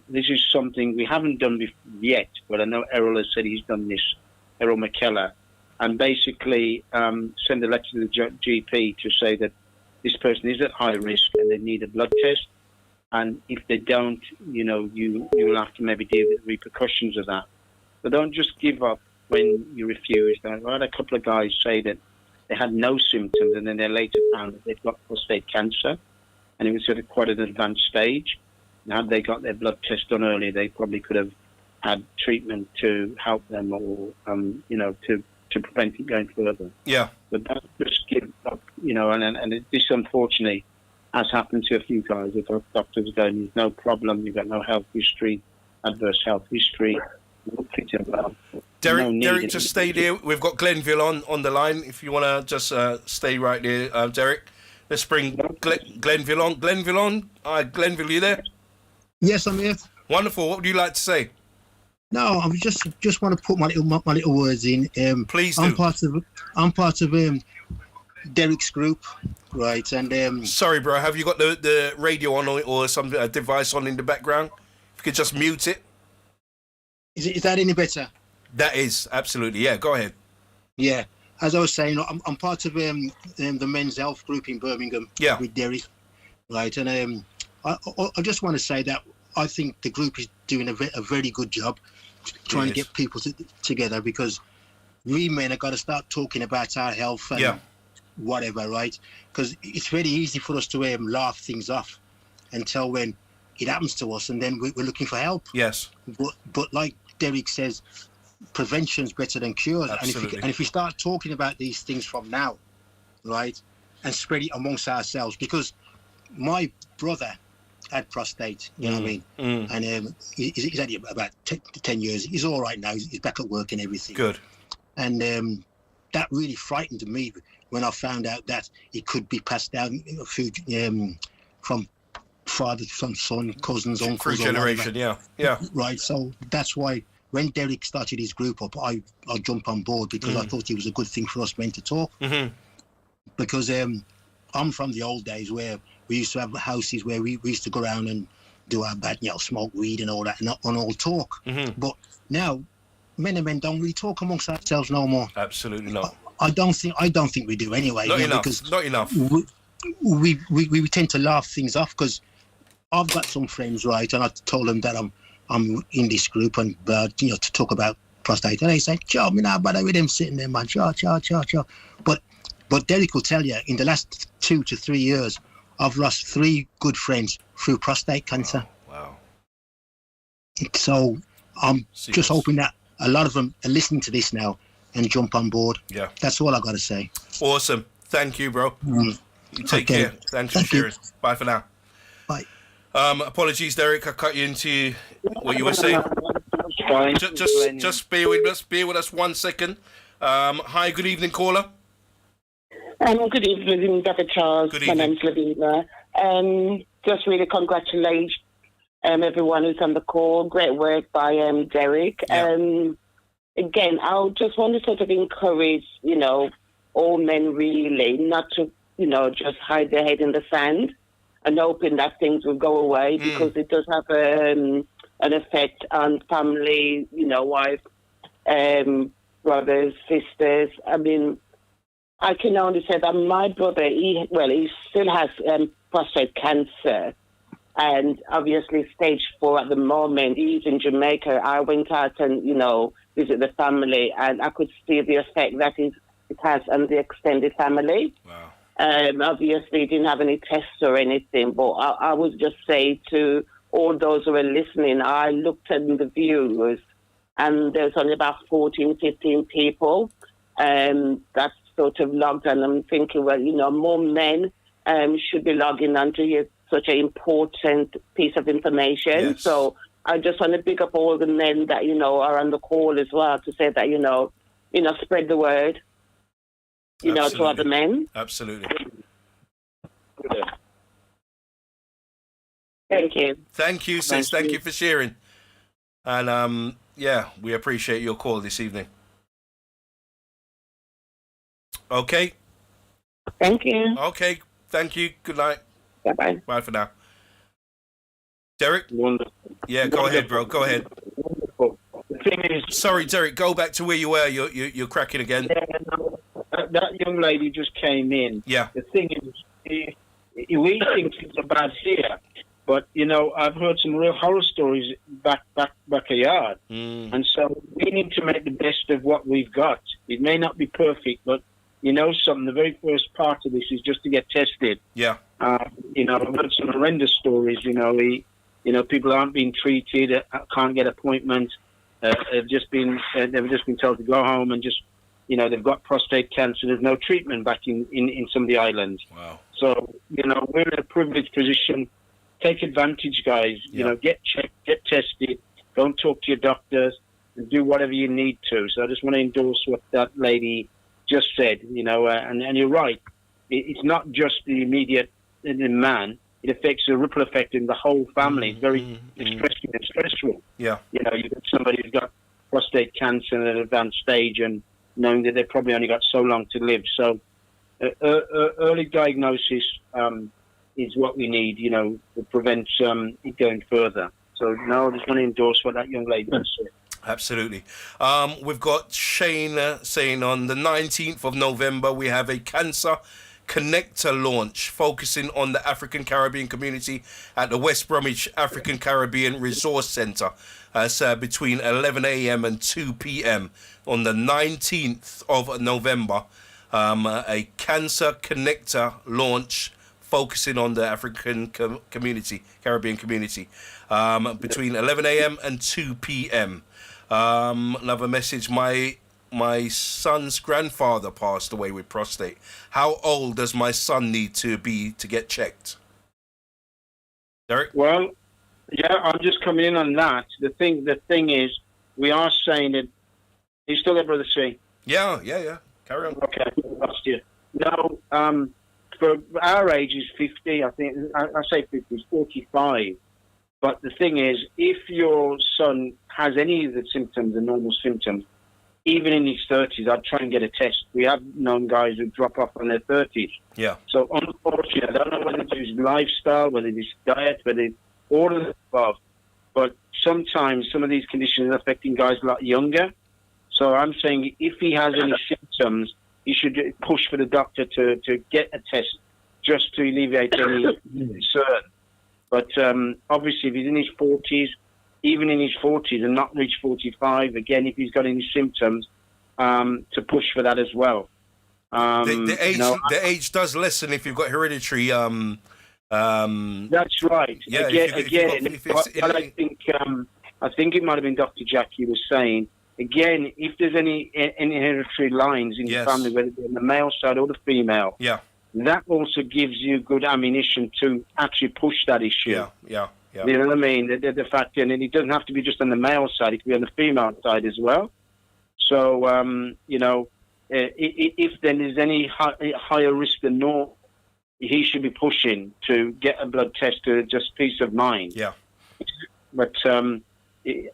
This is something we haven't done yet, but I know Errol has said he's done this, Errol McKellar, and basically send a letter to the GP to say that this person is at high risk and they need a blood test. And if they don't, you will have to maybe deal with the repercussions of that. But don't just give up when you refuse. I had a couple of guys say that they had no symptoms, and then they later found that they've got prostate cancer, and it was at quite an advanced stage. And had they got their blood test done earlier, they probably could have had treatment to help them, or to prevent it going further.
Yeah.
But don't just give up, and this unfortunately has happened to a few guys. The doctors going, there's no problem, you've got no health history, adverse health history.
Derek, just stay there. We've got Glenville on the line. If you want to just stay right there, Derek. Let's bring Glenville on. Hi, Glenville, you there?
Yes, I'm here.
Wonderful. What would you like to say?
No, I just want to put my little words in.
Please do.
I'm part of Derek's group, right? And
sorry, bro. Have you got the radio on or some device on in the background? If you could just mute it.
Is that any better?
That is, absolutely. Yeah, go ahead.
Yeah, as I was saying, I'm part of the men's health group in Birmingham.
Yeah.
With Derek, right? And I just want to say that I think the group is doing a very good job trying to get people together, because we men have got to start talking about our health and whatever, right? Because it's very easy for us to laugh things off until when it happens to us, and then we're looking for help.
Yes.
But like Derek says, prevention's better than cure.
Absolutely.
And if we start talking about these things from now, right, and spread it amongst ourselves, because my brother had prostate, you know what I mean? And he's had it about 10 years. He's all right now. He's back at work and everything.
Good.
And that really frightened me when I found out that it could be passed down from father, son, cousins, uncles.
Through generation, yeah.
Right, so that's why when Derek started his group up, I jumped on board, because I thought it was a good thing for us men to talk.
Mm-hmm.
Because I'm from the old days where we used to have houses where we used to go around and do our bad, smoke weed and all that, and all talk.
Mm-hmm.
But now, men and men don't really talk amongst ourselves no more.
Absolutely not.
I don't think we do anyway.
Not enough.
Because
not enough.
We tend to laugh things off, because I've got some friends, right, and I told them that I'm in this group and to talk about prostate, and they say, "Chow, me not bother with them sitting there, man. Chow." But Derek will tell you, in the last 2 to 3 years, I've lost 3 good friends through prostate cancer.
Wow.
So I'm just hoping that a lot of them are listening to this now and jump on board.
Yeah.
That's all I got to say.
Awesome. Thank you, bro. You take care. Thanks for sharing. Bye for now.
Bye.
Apologies, Derek. I cut you into what you were saying. Just bear with us. Bear with us 1 second. Hi, good evening, caller.
Good evening, Dr. Charles.
Good evening.
My name's Lavina. Just really congratulate everyone who's on the call. Great work by Derek.
Yeah.
Again, I just want to sort of encourage, all men really not to, just hide their head in the sand and hoping that things will go away, because it does have an effect on family, wife, brothers, sisters. I mean, I can only say that my brother, he still has prostate cancer, and obviously stage 4 at the moment. He's in Jamaica. I went out and, visit the family, and I could see the effect that it has on the extended family.
Wow.
Obviously, didn't have any tests or anything, but I would just say to all those who are listening, I looked at the viewers, and there's only about 14, 15 people that's sort of logged, and I'm thinking, well, more men should be logging onto such an important piece of information.
Yes.
So I just want to pick up all the men that, are on the call as well, to say that, spread the word, to other men.
Absolutely.
Thank you.
Thank you, sis. Thank you for sharing. And, we appreciate your call this evening. Okay.
Thank you.
Okay. Thank you. Good night.
Bye-bye.
Bye for now. Derek?
Wonderful.
Yeah, go ahead, bro. Go ahead.
Wonderful. The thing is,
Sorry, Derek. Go back to where you were. You're cracking again.
that young lady just came in.
Yeah.
The thing is, we think it's about here, but I've heard some real horror stories back a yard, and so we need to make the best of what we've got. It may not be perfect, but something. The very first part of this is just to get tested.
Yeah.
I've heard some horrendous stories. People aren't being treated, can't get appointments. They've just been told to go home and just, they've got prostate cancer. There's no treatment back in some of the islands.
Wow.
So we're in a privileged position. Take advantage, guys. Get checked, get tested. Don't talk to your doctors, and do whatever you need to. So I just want to endorse what that lady just said. And you're right. It's not just the immediate man. It affects a ripple effect in the whole family. It's very distressing and stressful.
Yeah.
You've got somebody who's got prostate cancer at an advanced stage, and knowing that they've probably only got so long to live. So early diagnosis is what we need, to prevent it going further. So now I just want to endorse what that young lady said.
Absolutely. We've got Shane saying on the 19th of November, we have a cancer connector launch focusing on the African Caribbean community at the West Bromwich African Caribbean Resource Centre between 11 a.m. and 2 p.m. on the 19th of November. A cancer connector launch focusing on the African community, Caribbean community, between 11 a.m. and 2 p.m. Another message, my son's grandfather passed away with prostate. How old does my son need to be to get checked? Derek?
Well, yeah, I'm just coming in on that. The thing is, we are saying that. You still there, Brother C?
Yeah. Carry on.
Okay, lost you. No, for our age is 50. I think I say 50, it's 45. But the thing is, if your son has any of the symptoms, the normal symptoms, even in his 30s, I'd try and get a test. We have known guys who drop off in their 30s.
Yeah.
So unfortunately, I don't know whether it's his lifestyle, whether it's diet, whether it's all of the above. But sometimes some of these conditions are affecting guys a lot younger. So I'm saying if he has any symptoms, he should push for the doctor to get a test just to alleviate any concern. But obviously, if he's in his 40s, even in his 40s and not reached 45, again, if he's got any symptoms, to push for that as well.
The age does lessen if you've got hereditary.
That's right.
Yeah,
I think it might have been Dr. Jackie was saying, again, if there's any hereditary lines in the family, whether it's on the male side or the female, that also gives you good ammunition to actually push that issue.
Yeah.
You know what I mean? The fact, and it doesn't have to be just on the male side; it can be on the female side as well. So, if then there's any higher risk than normal, he should be pushing to get a blood test to just peace of mind.
Yeah.
But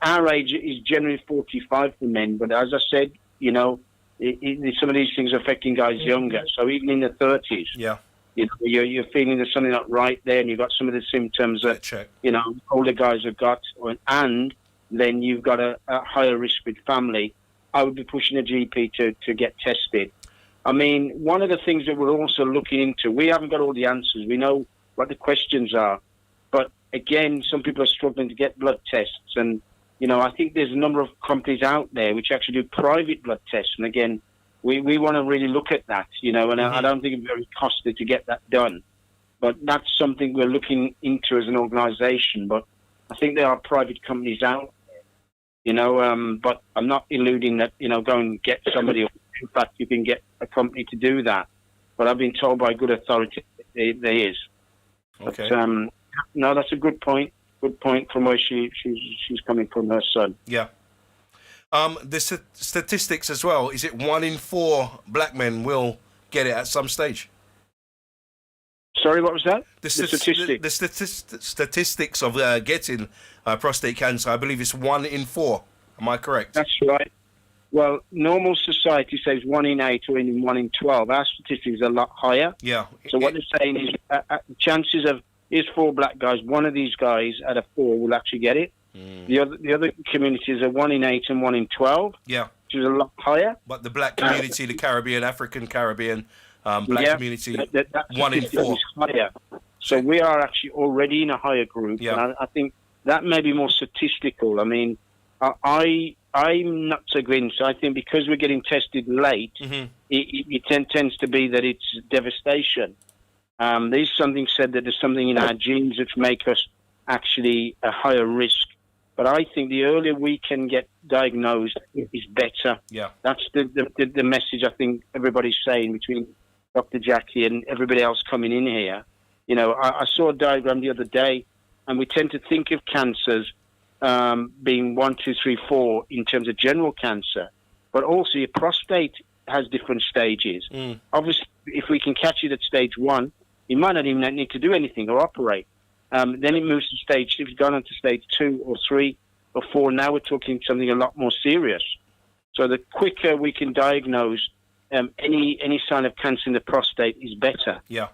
our age is generally 45 for men. But as I said, some of these things are affecting guys younger. So even in the 30s.
Yeah.
You know, you're feeling there's something not right there, and you've got some of the symptoms that older guys have got, and then you've got a higher risk with family. I would be pushing a GP to get tested. I mean, one of the things that we're also looking into, we haven't got all the answers. We know what the questions are, but again, some people are struggling to get blood tests, and you know, I think there's a number of companies out there which actually do private blood tests, and again, we want to really look at that, you know, and I don't think it's very costly to get that done. But that's something we're looking into as an organisation. But I think there are private companies out there, you know, but I'm not eluding that, you know, go and get somebody. In fact, you can get a company to do that. But I've been told by good authority there is.
Okay.
But, no, that's a good point. Good point from where she's coming from, her son.
Yeah. The statistics as well, is it 1 in 4 black men will get it at some stage?
Sorry, what was that?
The statistics of getting prostate cancer, I believe it's 1 in 4. Am I correct?
That's right. Well, normal society says 1 in 8 or 1 in 12. Our statistics are a lot higher.
Yeah.
So what they're saying is chances of, here's 4 black guys, one of these guys out of 4 will actually get it. The other communities are 1 in 8 and 1 in 12.
Yeah.
Which is a lot higher.
But the black community, the Caribbean, African Caribbean, black community,
that
1 in 4.
Is higher. So we are actually already in a higher group.
Yeah.
And I think that may be more statistical. I mean, I'm not so convinced. I think because we're getting tested late, it tends to be that it's devastation. There's something said that there's something in our genes which make us actually a higher risk. But I think the earlier we can get diagnosed is better.
Yeah.
That's the message I think everybody's saying between Dr. Jackie and everybody else coming in here. You know, I saw a diagram the other day, and we tend to think of cancers being 1, 2, 3, 4 in terms of general cancer, but also your prostate has different stages. Obviously, if we can catch it at stage 1, you might not even need to do anything or operate. Then it moves to stage, if it's gone on to stage 2 or 3 or 4, now we're talking something a lot more serious. So the quicker we can diagnose any sign of cancer in the prostate is better.
Yeah.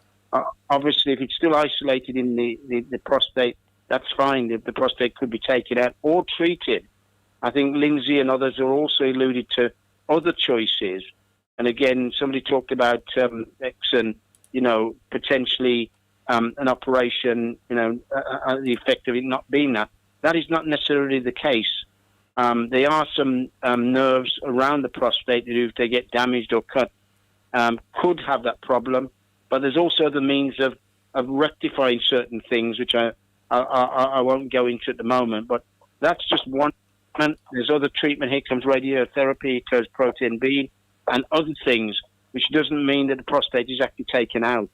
Obviously, if it's still isolated in the prostate, that's fine. The prostate could be taken out or treated. I think Lindsay and others are also alluded to other choices. And again, somebody talked about X and, you know, potentially an operation, you know, the effect of it not being that. That is not necessarily the case. There are some nerves around the prostate that if they get damaged or cut, could have that problem. But there's also the means of rectifying certain things, which I won't go into at the moment. But that's just one treatment. There's other treatment. Here comes radiotherapy, here comes protein B, and other things, which doesn't mean that the prostate is actually taken out.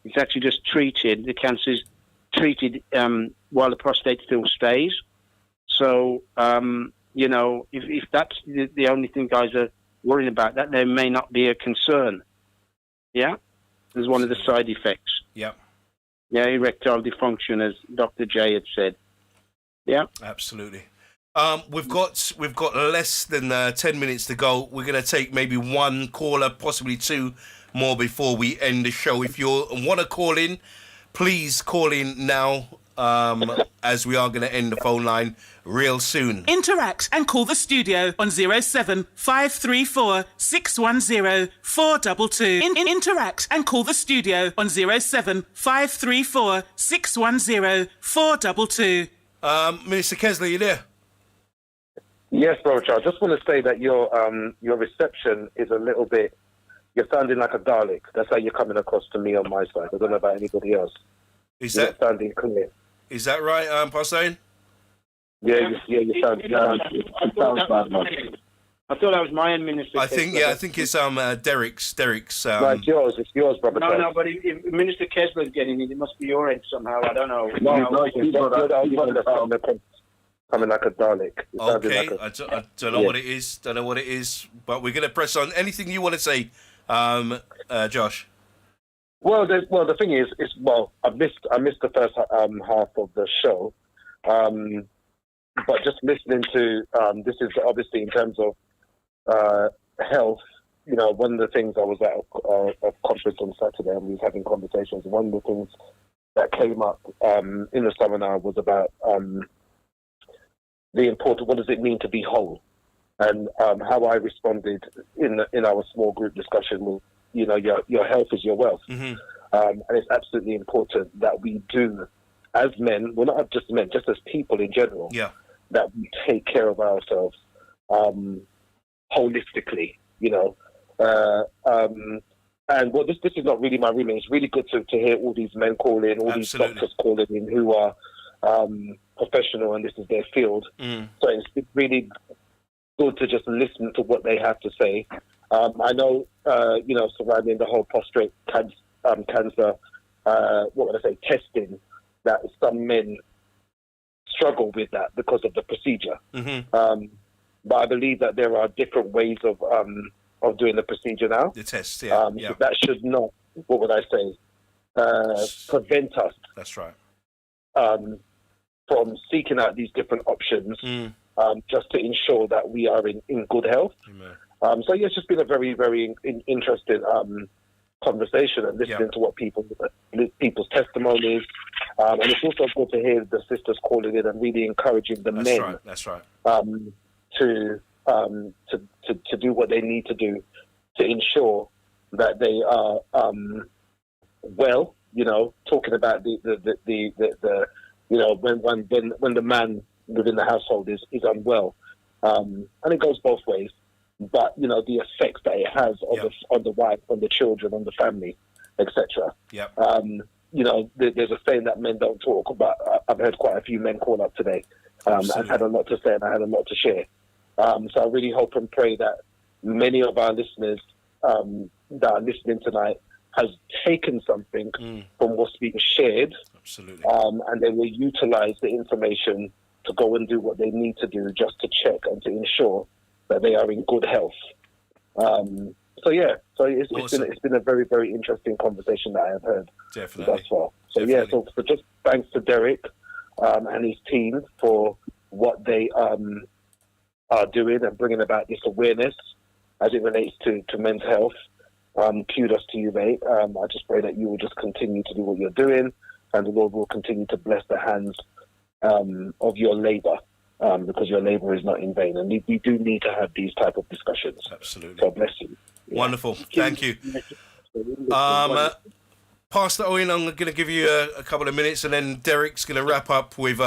It's actually just treated. The cancer is treated while the prostate still stays. So, you know, if that's the only thing guys are worrying about, that there may not be a concern. Yeah? There's one of the side effects.
Yeah.
Yeah, erectile dysfunction, as Dr. J had said. Yeah?
Absolutely. We've got less than 10 minutes to go. We're going to take maybe one caller, possibly 2 more before we end the show. If you want to call in, please call in now, as we are going to end the phone line real soon.
Interact and call the studio on 07 534 610 422. Interact and call the studio on 07 534 610 422.
Minister Kesley, you there?
Yes, Brother Charles. Just want to say that your reception is a little bit. You're sounding like a Dalek. That's how you're coming across to me on my side. I don't know about anybody else. You're sounding clear.
Is that right, Pastor?
Yeah, you sound bad, man.
I thought that was my end, Minister.
I think it's Derek's.
No, it's yours, Brother Charles.
No, but if Minister Kessler's getting it, it must be your end somehow. I don't know.
Coming like a Dalek.
Okay, I don't know what it is. Don't know what it is. But we're gonna press on. Anything you want to say, Josh?
Well, the thing is, I missed the first half of the show, but just listening to this is obviously in terms of health one of the things, I was at a conference on Saturday and we was having conversations. One of the things that came up in the seminar was about the important, what does it mean to be whole? And how I responded in our small group discussion was, your health is your wealth.
Mm-hmm.
And it's absolutely important that we do, as men, well, not just men, just as people in general, that we take care of ourselves holistically, and well, this is not really my remit. It's really good to hear all these men call in, all these doctors calling in who are professional and this is their field. So it's really good to just listen to what they have to say. I know, surrounding the whole prostate cancer, what would I say, testing, that some men struggle with that because of the procedure. But I believe that there are different ways of doing the procedure now.
The test,
That should not, what would I say, prevent us.
That's right.
From seeking out these different options, just to ensure that we are in good health. So yeah, it's just been a very, very interesting conversation and listening to what people's testimonies. And it's also good to hear the sisters calling in and really encouraging the men.
That's right.
To do what they need to do to ensure that they are well. Talking about the when the man within the household is unwell, and it goes both ways. But the effects that it has on the wife, on the children, on the family, etc. There's a saying that men don't talk, but I've heard quite a few men call up today and had a lot to say, and I had a lot to share. So I really hope and pray that many of our listeners that are listening tonight has taken something from what's being shared.
Absolutely.
And they will utilize the information to go and do what they need to do just to check and to ensure that they are in good health. So it's been a very, very interesting conversation that I have heard.
Definitely.
Thus far. So so just thanks to Derek and his team for what they are doing and bringing about this awareness as it relates to men's health. Kudos to you, mate. I just pray that you will just continue to do what you're doing, and the Lord will continue to bless the hands of your labour, because your labour is not in vain. And we do need to have these type of discussions.
Absolutely.
God bless you.
Wonderful. Thank you. Pastor Owen, I'm going to give you a couple of minutes, and then Derek's going to wrap up with...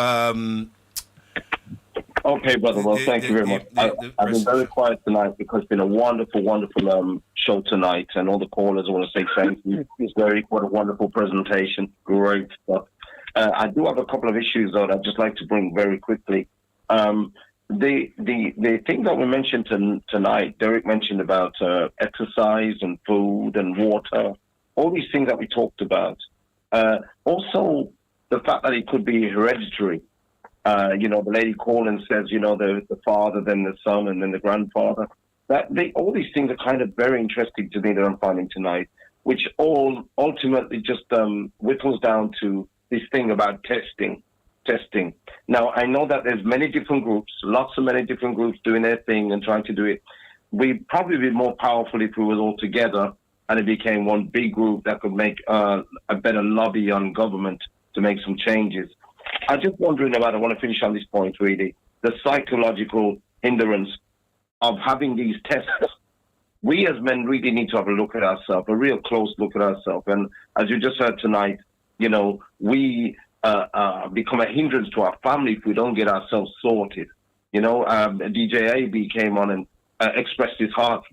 Okay, brother. Well, thank you very much. I've been very quiet tonight because it's been a wonderful, wonderful show tonight, and all the callers, I want to say thank you. It's what a wonderful presentation. Great stuff. I do have a couple of issues, though, that I'd just like to bring very quickly. The thing that we mentioned tonight, Derek mentioned about exercise and food and water, all these things that we talked about. Also, the fact that it could be hereditary. The lady called and says, the father, then the son, and then the grandfather. All these things are kind of very interesting to me that I'm finding tonight, which all ultimately just whittles down to this thing about testing. Now, I know that there's many different groups, many different groups doing their thing and trying to do it. We'd probably be more powerful if we were all together and it became one big group that could make a better lobby on government to make some changes. I'm just wondering about, I want to finish on this point really, the psychological hindrance of having these tests. We as men really need to have a look at ourselves, a real close look at ourselves. And as you just heard tonight, we become a hindrance to our family if we don't get ourselves sorted. DJ AB came on and expressed his heart.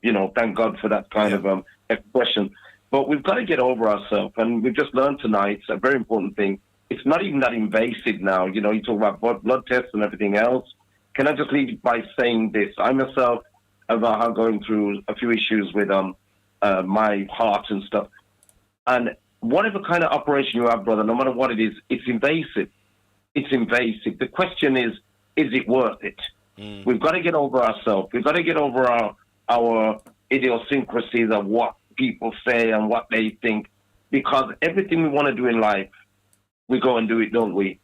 Thank God for that kind of expression. But we've got to get over ourselves. And we've just learned tonight, it's a very important thing. It's not even that invasive now. You talk about blood tests and everything else. Can I just leave by saying this? I myself am going through a few issues with my heart and stuff. And whatever kind of operation you have, brother, no matter what it is, it's invasive. It's invasive. The question is it worth it? We've got to get over ourselves. We've got to get over our idiosyncrasies of what people say and what they think. Because everything we want to do in life, we go and do it, don't we?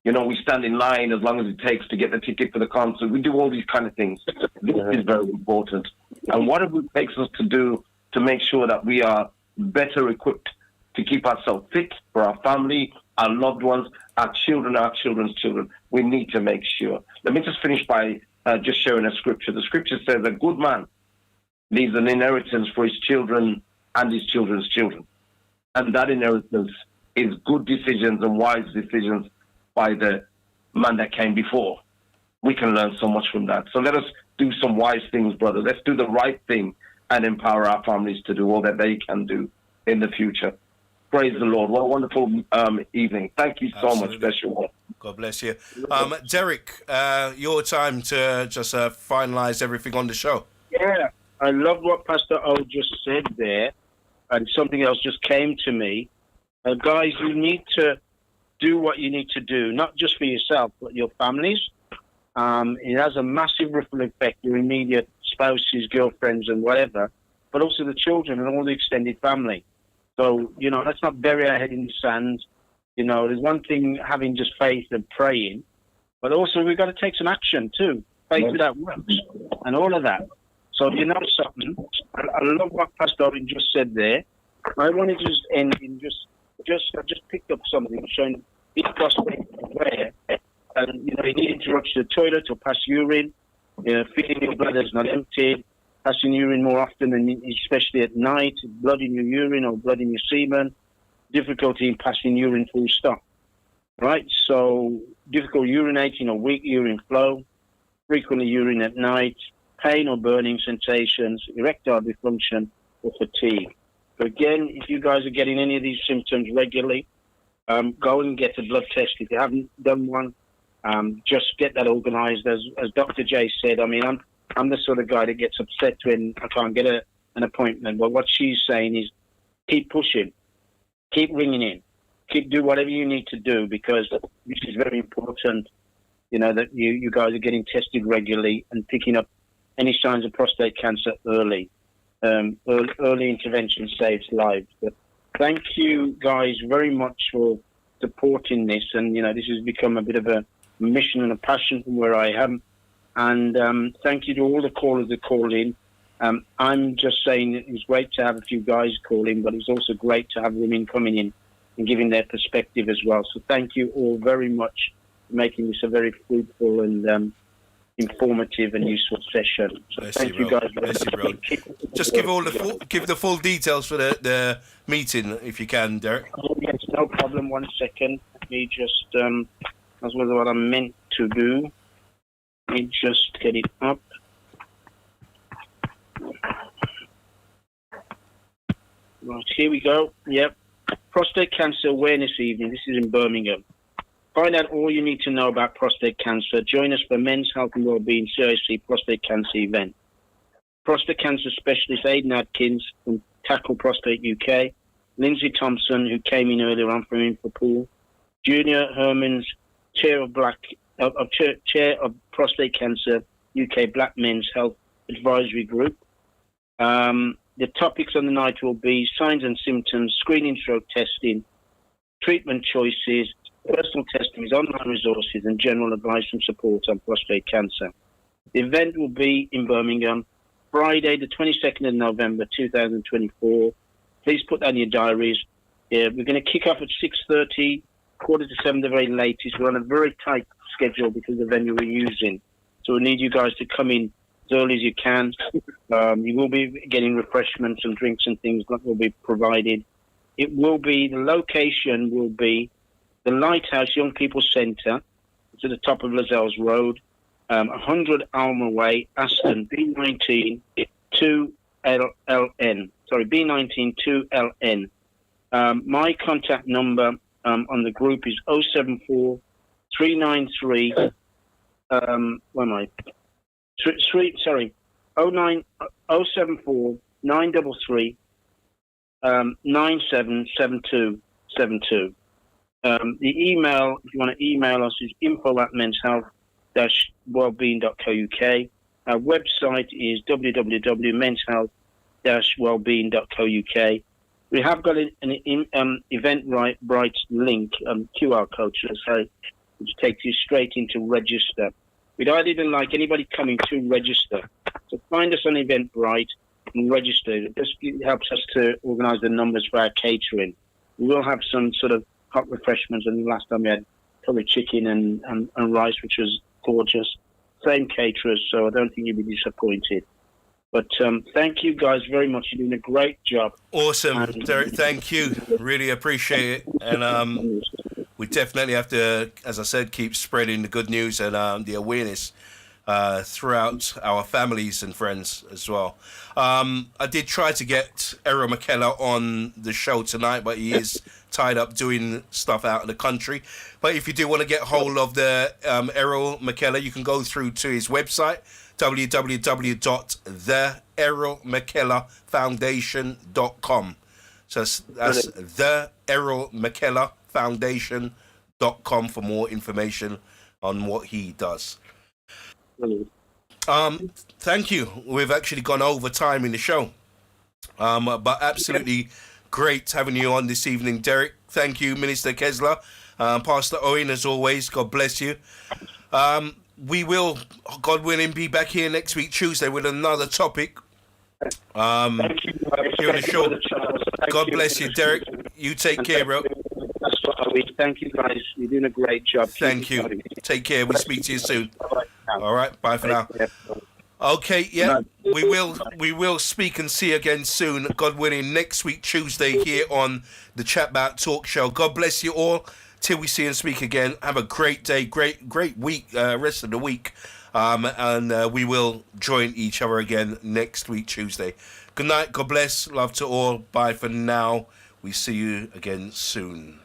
You know, we stand in line as long as it takes to get the ticket for the concert. We do all these kind of things. This is very important. And whatever it takes us to do to make sure that we are better equipped to keep ourselves fit for our family, our loved ones, our children, our children's children, we need to make sure. Let me just finish by just sharing a scripture. The scripture says a good man leaves an inheritance for his children and his children's children. And that inheritance is good decisions and wise decisions by the man that came before. We can learn so much from that. So let us do some wise things, brother. Let's do the right thing and empower our families to do all that they can do in the future. Praise the Lord. What a wonderful evening. Thank you so much. Bless you all.
God bless you. Derek, your time to just finalise everything on the show.
Yeah, I love what Pastor O just said there, and something else just came to me. Guys, you need to do what you need to do, not just for yourself, but your families. It has a massive ripple effect, your immediate spouses, girlfriends, and whatever, but also the children and all the extended family. So, you know, let's not bury our head in the sand. You know, there's one thing having just faith and praying, but also we've got to take some action too. Faith without works and all of that. So, you know something? I love what Pastor Owen just said there. I want to just end in I just picked up something showing each prospect where, and you know, you need to rush to the toilet or pass urine, feeling your bladder's not emptied, passing urine more often, and especially at night, blood in your urine or blood in your semen, difficulty in passing urine full stop, right? So difficult urinating or weak urine flow, frequently urine at night, pain or burning sensations, erectile dysfunction or fatigue. So again, if you guys are getting any of these symptoms regularly, go and get a blood test. If you haven't done one, just get that organised. As Dr. J said, I mean, I'm the sort of guy that gets upset when I can't get an appointment. But what she's saying is keep pushing, keep ringing in, do whatever you need to do, because this is very important, you know, that you guys are getting tested regularly and picking up any signs of prostate cancer early. Early intervention saves lives. But thank you guys very much for supporting this. And, you know, this has become a bit of a mission and a passion from where I am. And thank you to all the callers that called in. I'm just saying that it was great to have a few guys call in, but it's also great to have women coming in and giving their perspective as well. So thank you all very much for making this a very fruitful and informative and useful session. So thank you guys.
Bless you, bro. Just give the full details for the meeting if you can, Derek.
Oh, yes, no problem. 1 second. Let me just that's what I meant to do. Let me just get it up. Right, here we go. Yep. Prostate Cancer Awareness Evening. This is in Birmingham. Find out all you need to know about prostate cancer. Join us for Men's Health and Wellbeing CIC Prostate Cancer event. Prostate cancer specialist Aidan Adkins from Tackle Prostate UK, Lindsay Thompson, who came in earlier on from Infopool, Junior Herman's Chair of Prostate Cancer UK Black Men's Health Advisory Group. The topics on the night will be signs and symptoms, screening stroke testing, treatment choices, personal testing, online resources, and general advice and support on prostate cancer. The event will be in Birmingham, Friday, the 22nd of November, 2024. Please put that in your diaries. We're going to kick off at 6:30, 6:45, the very latest. We're on a very tight schedule because of the venue we're using. So we need you guys to come in as early as you can. You will be getting refreshments and drinks and things that will be provided. It will be, the location will be the Lighthouse Young People Centre. It's at the top of Lascelles Road, 100 Alma Way, Aston, B19 2LN. Sorry, B19 2LN. My contact number on the group is 074 393. Where am I? 074 933 977272. The email, if you want to email us, is info@menshealth-wellbeing.co.uk. Our website is www.menshealth-wellbeing.co.uk. We have got an Eventbrite link, QR code, should I say, which takes you straight into register. Without even like anybody coming to register. So find us on Eventbrite and register. It just helps us to organise the numbers for our catering. We will have some sort of hot refreshments, and last time we had probably chicken and rice, which was gorgeous. Same caterers, so I don't think you'll be disappointed. But thank you guys very much. You're doing a great job.
Awesome, Derek. Thank you. Really appreciate it. And we definitely have to, as I said, keep spreading the good news and the awareness throughout our families and friends as well. I did try to get Errol McKellar on the show tonight, but he is tied up doing stuff out in the country. But if you do want to get hold of the Errol McKellar, you can go through to his website, www.theerrolmckellarfoundation.com. So that's the Errol McKellar Foundation.com for more information on what he does. Thank you. We've actually gone over time in the show, but absolutely great having you on this evening, Derek. Thank you, Minister Kessler. Pastor Owen, as always, God bless you. We will, God willing, be back here next week, Tuesday, with another topic.
Thank you.
Here on the show. God bless you, Derek. You take care, bro.
That's what I mean. Thank you, guys. You're doing a great job.
Thank you. Take care. We'll speak to you soon. All right. Bye for now. Okay, yeah, we will speak and see again soon, God willing, next week, Tuesday, here on the Chatbout Talk Show. God bless you all. Till we see and speak again. Have a great day, great week, rest of the week. And we will join each other again next week, Tuesday. Good night. God bless. Love to all. Bye for now. We see you again soon.